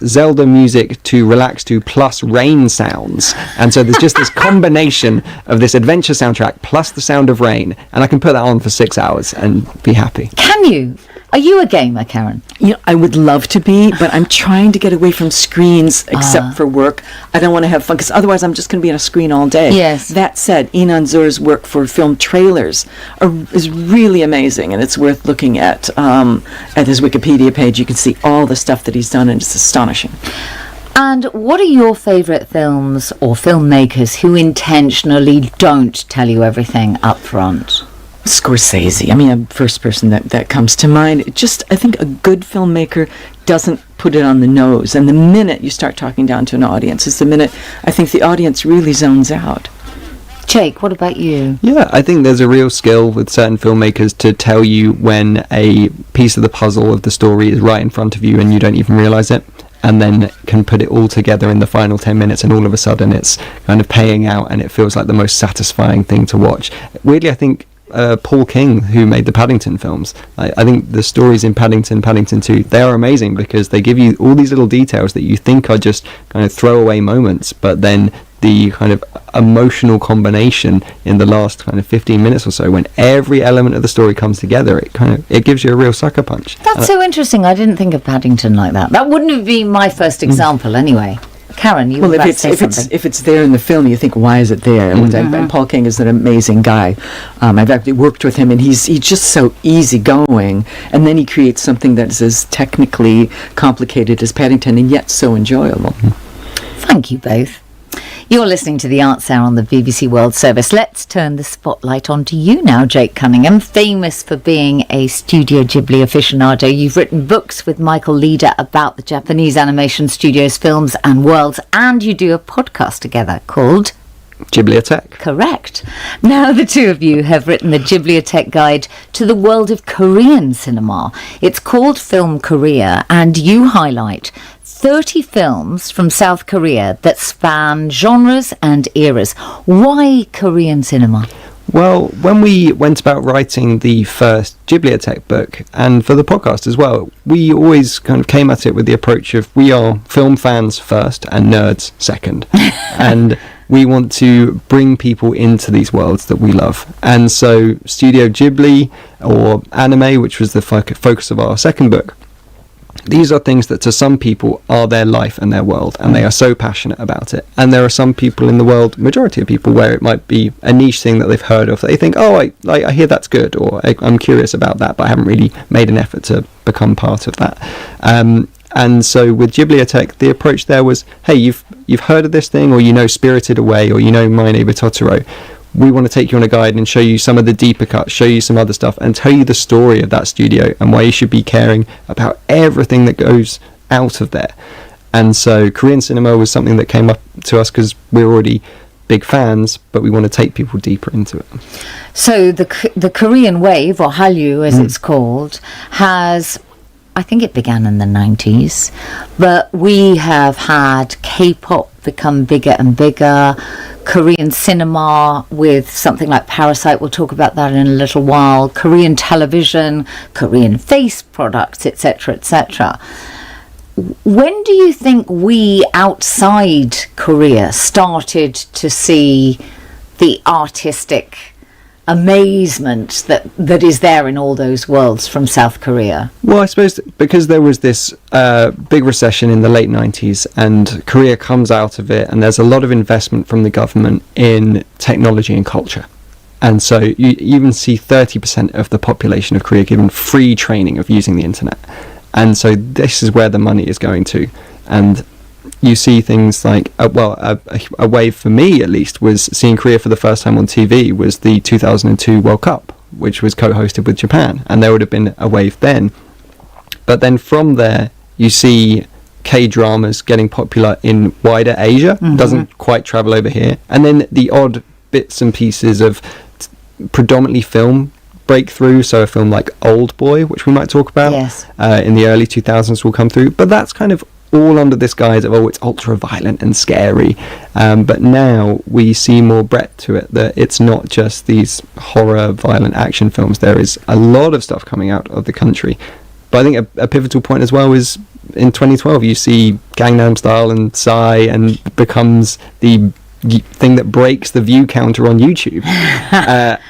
Zelda music to relax to plus rain sounds. And so there's just this combination of this adventure soundtrack plus the sound of rain. And I can put that on for 6 hours and be happy. Can you? Are you a gamer, Karen? I would love to be, but I'm trying to get away from screens except for work. I don't want to have fun because otherwise I'm just going to be on a screen all day. Yes. That said, Inon Zur's work for film trailers is really amazing, and it's worth looking at. At his Wikipedia page, you can see all the stuff that he's done, and it's astonishing. And what are your favourite films or filmmakers who intentionally don't tell you everything up front? Scorsese. I mean, a first person that comes to mind. I think a good filmmaker doesn't put it on the nose. And the minute you start talking down to an audience is the minute I think the audience really zones out. Jake, what about you? Yeah, I think there's a real skill with certain filmmakers to tell you when a piece of the puzzle of the story is right in front of you and you don't even realise it, and then can put it all together in the final 10 minutes, and all of a sudden it's kind of paying out and it feels like the most satisfying thing to watch. Weirdly, I think Paul King, who made the Paddington films, I think the stories in Paddington 2, they are amazing because they give you all these little details that you think are just kind of throwaway moments, but then the kind of emotional combination in the last kind of 15 minutes or so, when every element of the story comes together, it gives you a real sucker punch. That's so interesting. I didn't think of Paddington like that. That wouldn't have been my first example anyway. Karen, you well, were about to if say something. if it's there in the film, you think, why is it there? And Paul King is an amazing guy. I've actually worked with him, and he's just so easygoing. And then he creates something that's as technically complicated as Paddington, and yet so enjoyable. Thank you both. You're listening to the Arts Hour on the BBC World Service. Let's turn the spotlight on to you now, Jake Cunningham, famous for being a Studio Ghibli aficionado. You've written books with Michael Leader about the Japanese animation studios, films and worlds, and you do a podcast together called Ghibliotheque. Correct. Now the two of you have written the Ghibliotheque Guide to the World of Korean Cinema. It's called Film Korea, and you highlight 30 films from South Korea that span genres and eras. Why Korean cinema? Well, when we went about writing the first Ghibliotheque book, and for the podcast as well, we always kind of came at it with the approach of we are film fans first and nerds second. And we want to bring people into these worlds that we love. And so Studio Ghibli, or anime, which was the focus of our second book, these are things that to some people are their life and their world, and they are so passionate about it. And there are some people in the world, majority of people, where it might be a niche thing that they've heard of. They think, oh, I hear that's good, or I'm curious about that, but I haven't really made an effort to become part of that. And so with Ghibliotheque, the approach there was, hey, you've heard of this thing, or you know Spirited Away, or you know My Neighbor Totoro. We want to take you on a guide and show you some of the deeper cuts, show you some other stuff, and tell you the story of that studio and why you should be caring about everything that goes out of there. And so Korean cinema was something that came up to us because we're already big fans, but we want to take people deeper into it. So the Korean wave, or Hallyu as it's called, has, I think it began in the 90s, but we have had K-pop become bigger and bigger, Korean cinema with something like Parasite, we'll talk about that in a little while, Korean television, Korean face products, etc., etc. When do you think we outside Korea started to see the artistic amazement that is there in all those worlds from South Korea? Well, I suppose because there was this big recession in the late 90s, and Korea comes out of it, and there's a lot of investment from the government in technology and culture. And so you even see 30% of the population of Korea given free training of using the internet. And so this is where the money is going to. And you see things like, a wave for me at least was seeing Korea for the first time on TV was the 2002 World Cup, which was co-hosted with Japan, and there would have been a wave then. But then from there, you see K-dramas getting popular in wider Asia, doesn't quite travel over here, and then the odd bits and pieces of predominantly film breakthrough, so a film like Old Boy, which we might talk about, in the early 2000s will come through, but that's kind of all under this guise of, it's ultra violent and scary, but now we see more breadth to it, that it's not just these horror violent action films. There is a lot of stuff coming out of the country, but I think a pivotal point as well is in 2012 you see Gangnam Style and Psy, and becomes the thing that breaks the view counter on YouTube,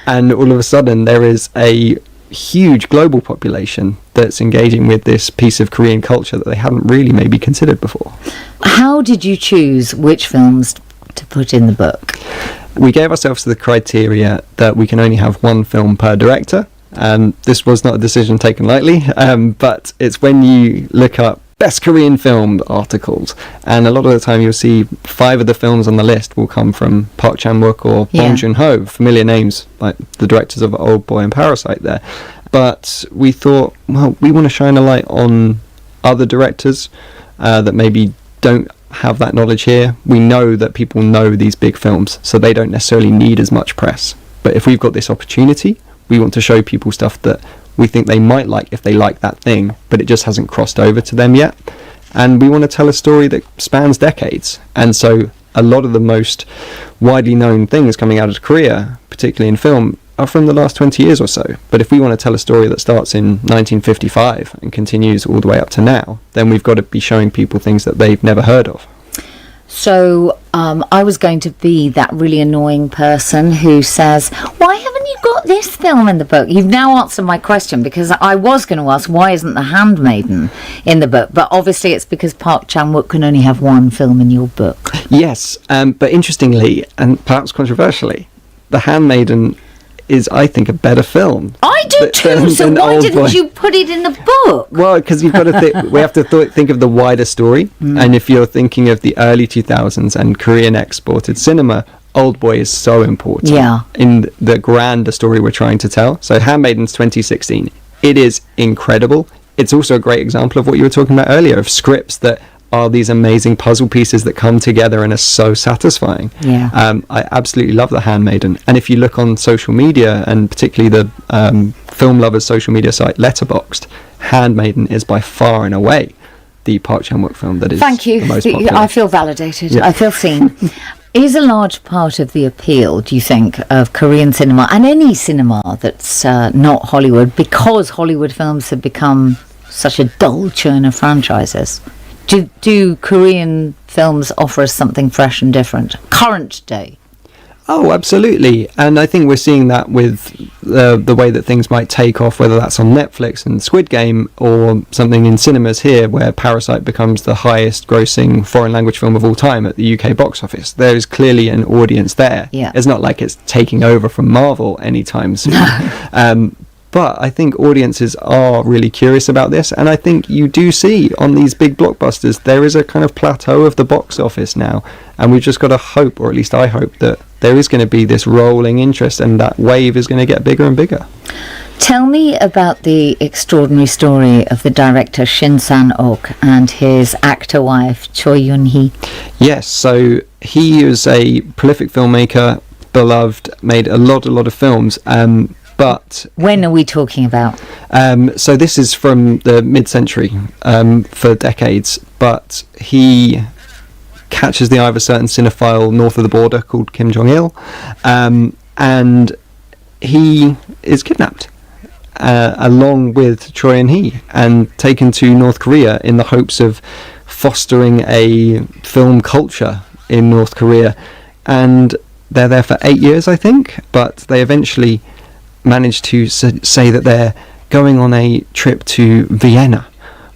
and all of a sudden there is a huge global population that's engaging with this piece of Korean culture that they hadn't really maybe considered before. How did you choose which films to put in the book? We gave ourselves the criteria that we can only have one film per director, and this was not a decision taken lightly, but it's when you look up best Korean film articles, and a lot of the time you'll see 5 of the films on the list will come from Park Chan-wook or Bong Joon-ho, familiar names like the directors of Old Boy and Parasite there. But we thought, well, we want to shine a light on other directors that maybe don't have that knowledge here. We know that people know these big films, so they don't necessarily need as much press. But if we've got this opportunity, we want to show people stuff that we think they might like if they like that thing, but it just hasn't crossed over to them yet. And we want to tell a story that spans decades. And so a lot of the most widely known things coming out of Korea, particularly in film, are from the last 20 years or so. But if we want to tell a story that starts in 1955 and continues all the way up to now, then we've got to be showing people things that they've never heard of. So I was going to be that really annoying person who says, why haven't you got this film in the book? You've now answered my question, because I was going to ask, why isn't The Handmaiden in the book? But obviously it's because Park Chan-wook can only have one film in your book. Yes, but interestingly, and perhaps controversially, The Handmaiden is, I think, a better film. I do too, so why didn't you put it in the book? Well, because you've got to we have to think of the wider story, and if you're thinking of the early 2000s and Korean exported cinema, Old Boy is so important in the grander story we're trying to tell. So Handmaiden's 2016. It is incredible. It's also a great example of what you were talking about earlier, of scripts that are these amazing puzzle pieces that come together and are so satisfying. I absolutely love The Handmaiden. And if you look on social media, and particularly the film lovers' social media site Letterboxd, Handmaiden is by far and away the Park Chan-wook film that is Thank you. the most popular. I feel validated. Yeah. I feel seen. Is a large part of the appeal, do you think, of Korean cinema and any cinema that's not Hollywood, because Hollywood films have become such a dull churn of franchises? Do Korean films offer us something fresh and different, current day? Oh, absolutely. And I think we're seeing that with the way that things might take off, whether that's on Netflix and Squid Game, or something in cinemas here where Parasite becomes the highest grossing foreign language film of all time at the UK box office. There is clearly an audience there. Yeah. It's not like it's taking over from Marvel anytime soon. But I think audiences are really curious about this, and I think you do see on these big blockbusters there is a kind of plateau of the box office now, and we've just got to hope, or at least I hope, that there is going to be this rolling interest and that wave is going to get bigger and bigger. Tell me about the extraordinary story of the director Shin Sang-ok and his actor wife Choi Yun-hee. Yes, so he is a prolific filmmaker, beloved, made a lot of films, but when are we talking about? So this is from the mid-century, for decades, but he catches the eye of a certain cinephile north of the border called Kim Jong-il, and he is kidnapped along with Choi Yun-hee and taken to North Korea in the hopes of fostering a film culture in North Korea, and they're there for 8 years, I think, but they eventually managed to say that they're going on a trip to Vienna,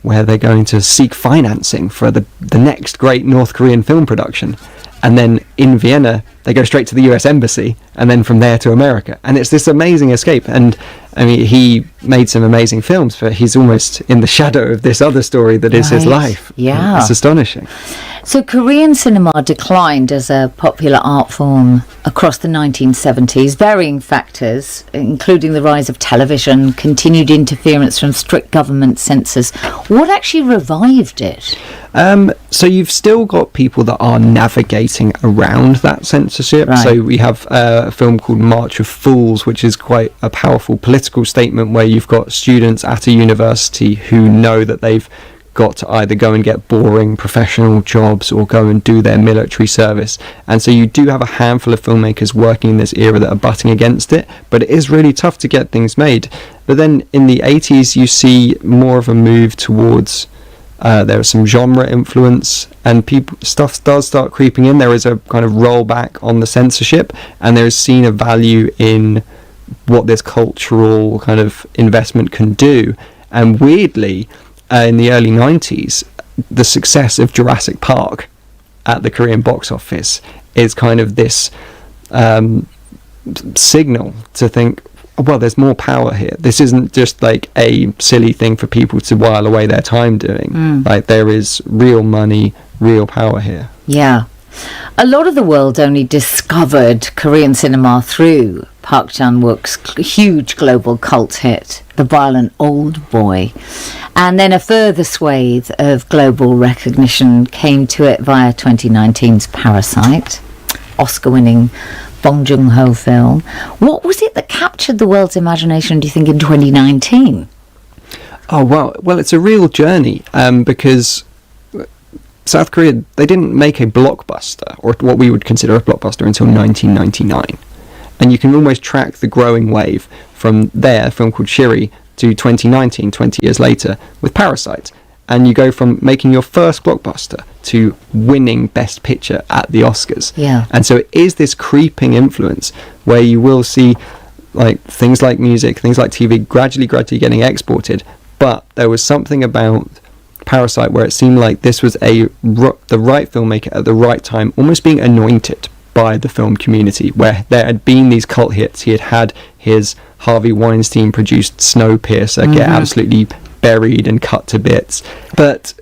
where they're going to seek financing for the next great North Korean film production. And then in Vienna, they go straight to the US Embassy, and then from there to America. And it's this amazing escape. And I mean, he made some amazing films, but he's almost in the shadow of this other story that is his life. Yeah. It's astonishing. So Korean cinema declined as a popular art form across the 1970s. Varying factors, including the rise of television, continued interference from strict government censors. What actually revived it? So you've still got people that are navigating around that censorship. Right. So we have a film called March of Fools, which is quite a powerful political statement, where you've got students at a university who know that they've got to either go and get boring professional jobs or go and do their military service. And so you do have a handful of filmmakers working in this era that are butting against it, but it is really tough to get things made. But then in the 80s you see more of a move towards there is some genre influence, and stuff does start creeping in. There is a kind of rollback on the censorship, and there is seen a value in what this cultural kind of investment can do. And weirdly, in the early 90s, the success of Jurassic Park at the Korean box office is kind of this signal to think, well, there's more power here. This isn't just like a silly thing for people to while away their time doing. Like, there is real money, real power here. Yeah. A lot of the world only discovered Korean cinema through Park Chan-wook's huge global cult hit, The Violent Old Boy. And then a further swathe of global recognition came to it via 2019's Parasite, Oscar-winning Bong Joon-ho film. What was it that captured the world's imagination, do you think, in 2019? Oh, well, it's a real journey, because South Korea, they didn't make a blockbuster, or what we would consider a blockbuster, until 1999. And you can almost track the growing wave from there, a film called Shiri, to 2019, 20 years later, with Parasite. and you go from making your first blockbuster to winning Best Picture at the Oscars. Yeah. And so it is this creeping influence where you will see like things like music, things like TV gradually getting exported. But there was something about Parasite where it seemed like this was the right filmmaker at the right time, almost being anointed by the film community, where there had been these cult hits. He had his Harvey Weinstein produced Snowpiercer get absolutely buried and cut to bits, but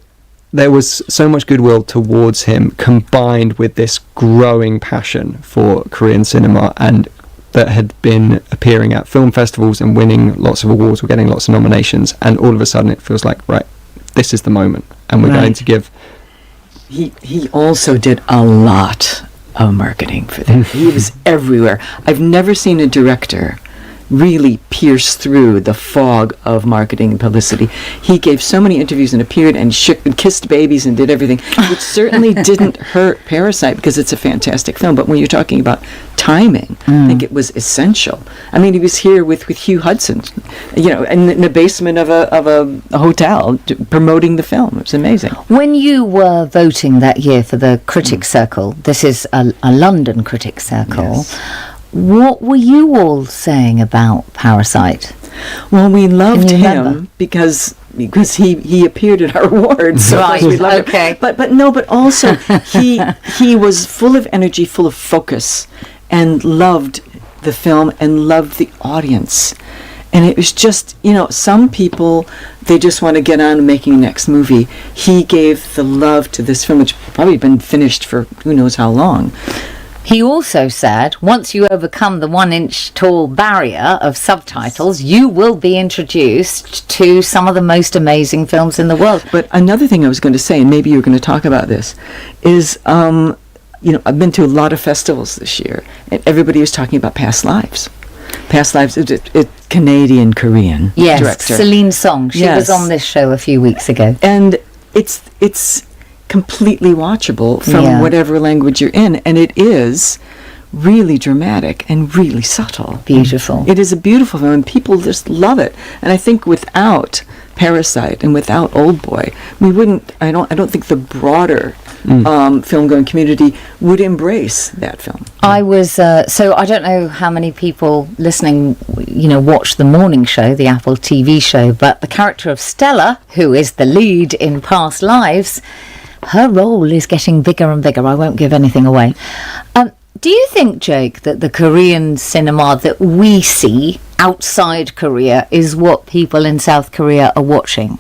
there was so much goodwill towards him, combined with this growing passion for Korean cinema, and that had been appearing at film festivals and winning lots of awards or getting lots of nominations, and all of a sudden it feels like, right, this is the moment, and we're going to give... He also did a lot of marketing for that. He was everywhere. I've never seen a director really pierce through the fog of marketing and publicity. He gave so many interviews and appeared and shook and kissed babies and did everything, which certainly didn't hurt Parasite, because it's a fantastic film. But when you're talking about timing, I think it was essential. I mean, he was here with Hugh Hudson, in the basement of a hotel promoting the film. It was amazing. When you were voting that year for the Critics Circle, this is a London Critics Circle. Yes. What were you all saying about Parasite? Well, we loved him because he appeared at our awards. So right. We loved Okay. him. But also he was full of energy, full of focus, and loved the film and loved the audience. And it was just, some people, they just want to get on making the next movie. He gave the love to this film, which probably been finished for who knows how long. He also said, once you overcome the 1-inch tall barrier of subtitles, you will be introduced to some of the most amazing films in the world. But another thing I was going to say, and maybe you're going to talk about this, is, I've been to a lot of festivals this year, and everybody was talking about Past Lives. Past Lives, Canadian Korean director. Celine Song. She was on this show a few weeks ago. And it's completely watchable from whatever language you're in, and it is really dramatic and really subtle. Beautiful. It is a beautiful film, and people just love it. And I think without Parasite and without Oldboy, we wouldn't. I don't think the broader film-going community would embrace that film. I was so I don't know how many people listening, watch the morning show, the Apple TV show, but the character of Stella, who is the lead in Past Lives, her role is getting bigger and bigger. I won't give anything away. Do you think, Jake, that the Korean cinema that we see outside Korea is what people in South Korea are watching?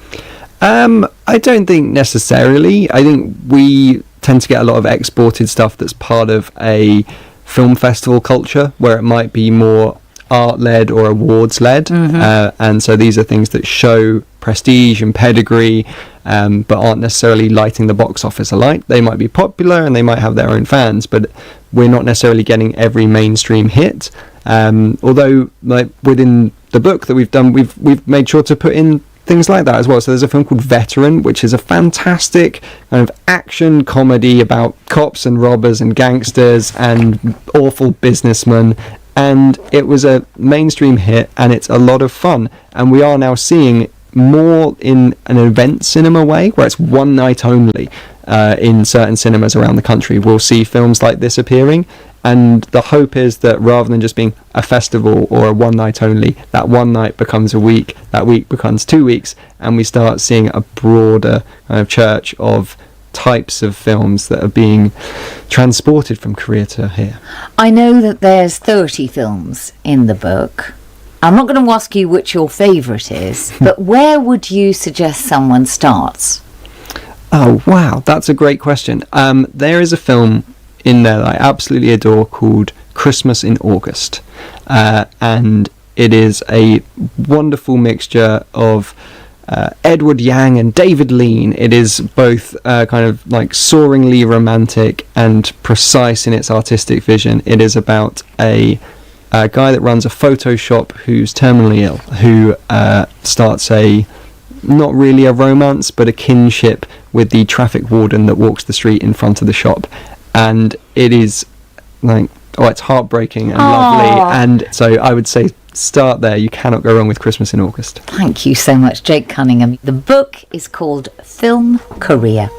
I don't think necessarily. I think we tend to get a lot of exported stuff that's part of a film festival culture, where it might be more art-led or awards-led. And so these are things that show prestige and pedigree, but aren't necessarily lighting the box office alight. They might be popular and they might have their own fans, but we're not necessarily getting every mainstream hit. Although, like within the book that we've done, we've made sure to put in things like that as well. So there's a film called Veteran, which is a fantastic kind of action comedy about cops and robbers and gangsters and awful businessmen. And it was a mainstream hit, and it's a lot of fun. And we are now seeing more in an event cinema way, where it's one night only. In certain cinemas around the country, we'll see films like this appearing. And the hope is that rather than just being a festival or a one night only, that one night becomes a week, that week becomes 2 weeks, and we start seeing a broader kind of church of types of films that are being transported from Korea to here. I know that there's 30 films in the book. I'm not going to ask you which your favourite is, but where would you suggest someone starts? Oh, wow, that's a great question. There is a film in there that I absolutely adore called Christmas in August. And it is a wonderful mixture of Edward Yang and David Lean. It is both kind of like soaringly romantic and precise in its artistic vision. It is about a guy that runs a photo shop who's terminally ill, who starts not really a romance, but a kinship with the traffic warden that walks the street in front of the shop. And it is like, it's heartbreaking and lovely. And so I would say start there. You cannot go wrong with Christmas in August. Thank you so much, Jake Cunningham. The book is called Film Korea.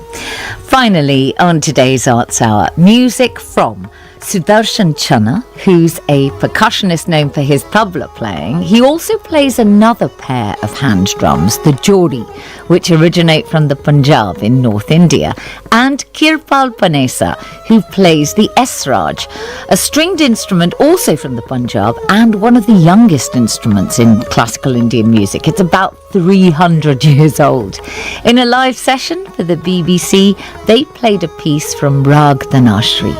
Finally, on today's Arts Hour, music from Sudarshan Channa, who's a percussionist known for his tabla playing. He also plays another pair of hand drums, the Jodi, which originate from the Punjab in North India, and Kirpal Panesa, who plays the Esraj, a stringed instrument also from the Punjab and one of the youngest instruments in classical Indian music. It's about 300 years old. In a live session for the BBC, they played a piece from Rag Dhanashri.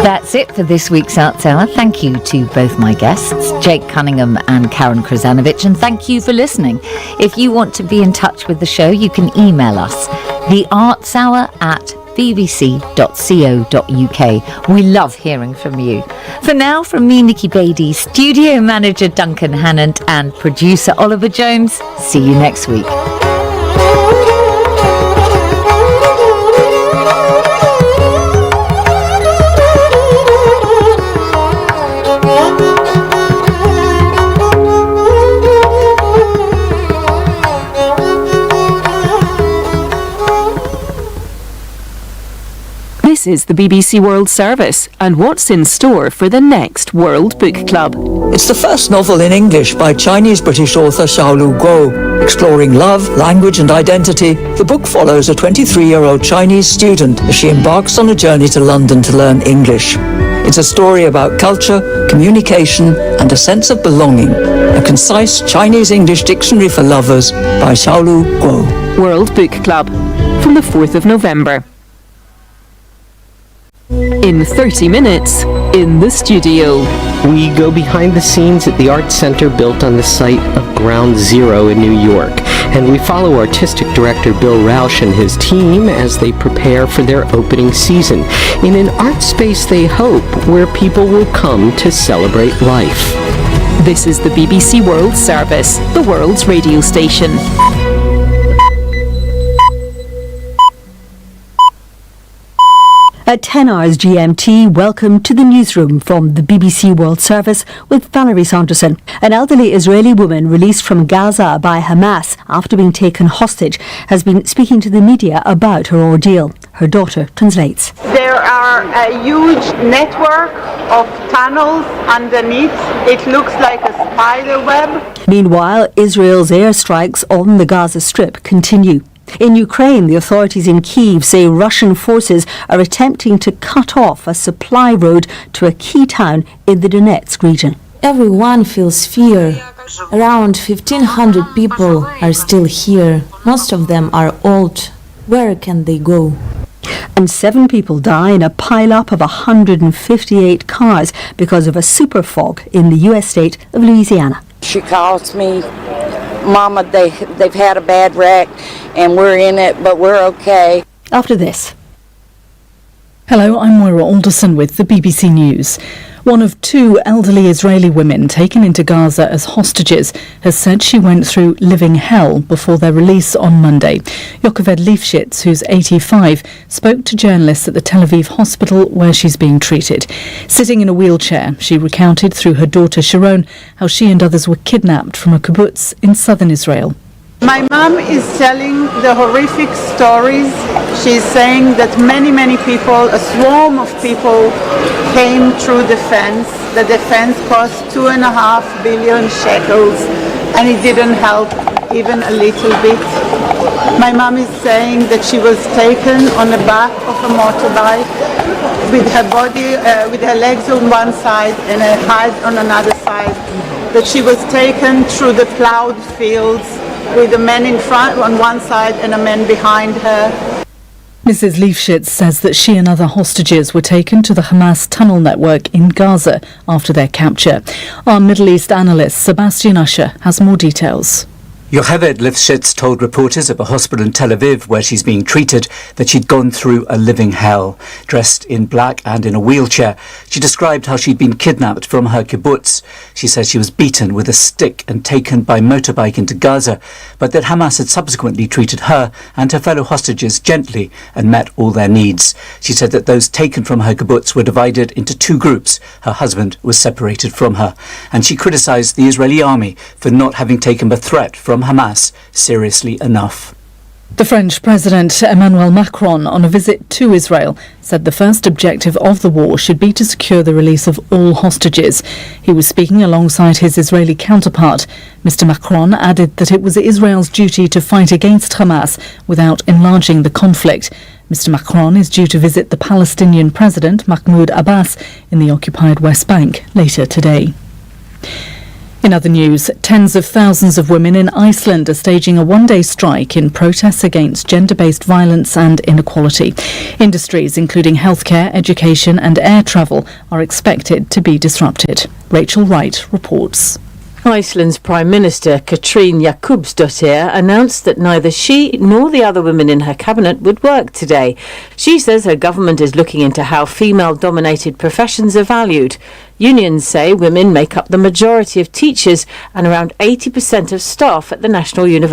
That's it for this week's Arts Hour. Thank you to both my guests, Jake Cunningham and Karen Krzanovich, and thank you for listening. If you want to be in touch with the show, you can email us, theartshour@bbc.co.uk. We love hearing from you. For now, from me, Nikki Beattie, studio manager Duncan Hannant and producer Oliver Jones, see you next week. This is the BBC World Service, and what's in store for the next World Book Club. It's the first novel in English by Chinese-British author Xiaolu Guo. Exploring love, language and identity, the book follows a 23-year-old Chinese student as she embarks on a journey to London to learn English. It's a story about culture, communication and a sense of belonging. A concise Chinese-English dictionary for lovers by Xiaolu Guo. World Book Club, from the 4th of November. In 30 minutes, in the studio. We go behind the scenes at the Arts Center built on the site of Ground Zero in New York, and we follow artistic director Bill Rausch and his team as they prepare for their opening season in an art space they hope where people will come to celebrate life. This is the BBC World Service, the world's radio station. At 10 hours GMT, welcome to the newsroom from the BBC World Service with Valerie Saunderson. An elderly Israeli woman released from Gaza by Hamas after being taken hostage has been speaking to the media about her ordeal. Her daughter translates. There are a huge network of tunnels underneath. It looks like a spider web. Meanwhile, Israel's airstrikes on the Gaza Strip continue. In Ukraine, the authorities in Kyiv say Russian forces are attempting to cut off a supply road to a key town in the Donetsk region. Everyone feels fear. Around 1,500 people are still here. Most of them are old. Where can they go? And 7 people die in a pile-up of 158 cars because of a super fog in the U.S. state of Louisiana. She calls me, Mama, they've had a bad wreck and we're in it, but we're okay. After this. Hello, I'm Moira Alderson with the BBC News. One of 2 elderly Israeli women taken into Gaza as hostages has said she went through living hell before their release on Monday. Yocheved Lifshitz, who's 85, spoke to journalists at the Tel Aviv hospital where she's being treated. Sitting in a wheelchair, she recounted through her daughter Sharon how she and others were kidnapped from a kibbutz in southern Israel. My mom is telling the horrific stories. She's saying that many people, a swarm of people, came through the fence. The defense cost 2.5 billion shekels, and it didn't help even a little bit. My mom is saying that she was taken on the back of a motorbike with her body, with her legs on one side and her head on another side, that she was taken through the plowed fields with a man in front on one side and a man behind her. Mrs. Leifshitz says that she and other hostages were taken to the Hamas tunnel network in Gaza after their capture. Our Middle East analyst Sebastian Usher has more details. Yocheved Lifshitz told reporters at a hospital in Tel Aviv where she's being treated that she'd gone through a living hell. Dressed in black and in a wheelchair, she described how she'd been kidnapped from her kibbutz. She says she was beaten with a stick and taken by motorbike into Gaza, but that Hamas had subsequently treated her and her fellow hostages gently and met all their needs. She said that those taken from her kibbutz were divided into two groups. Her husband was separated from her, and she criticised the Israeli army for not having taken the threat from Hamas seriously enough. The French President Emmanuel Macron, on a visit to Israel, said the first objective of the war should be to secure the release of all hostages. He was speaking alongside his Israeli counterpart. Mr. Macron added that it was Israel's duty to fight against Hamas without enlarging the conflict. Mr. Macron is due to visit the Palestinian President Mahmoud Abbas in the occupied West Bank later today. In other news, tens of thousands of women in Iceland are staging a one-day strike in protests against gender-based violence and inequality. Industries including healthcare, education and air travel are expected to be disrupted. Rachel Wright reports. Iceland's Prime Minister Katrín Jakobsdóttir announced that neither she nor the other women in her cabinet would work today. She says her government is looking into how female-dominated professions are valued. Unions say women make up the majority of teachers and around 80% of staff at the National University.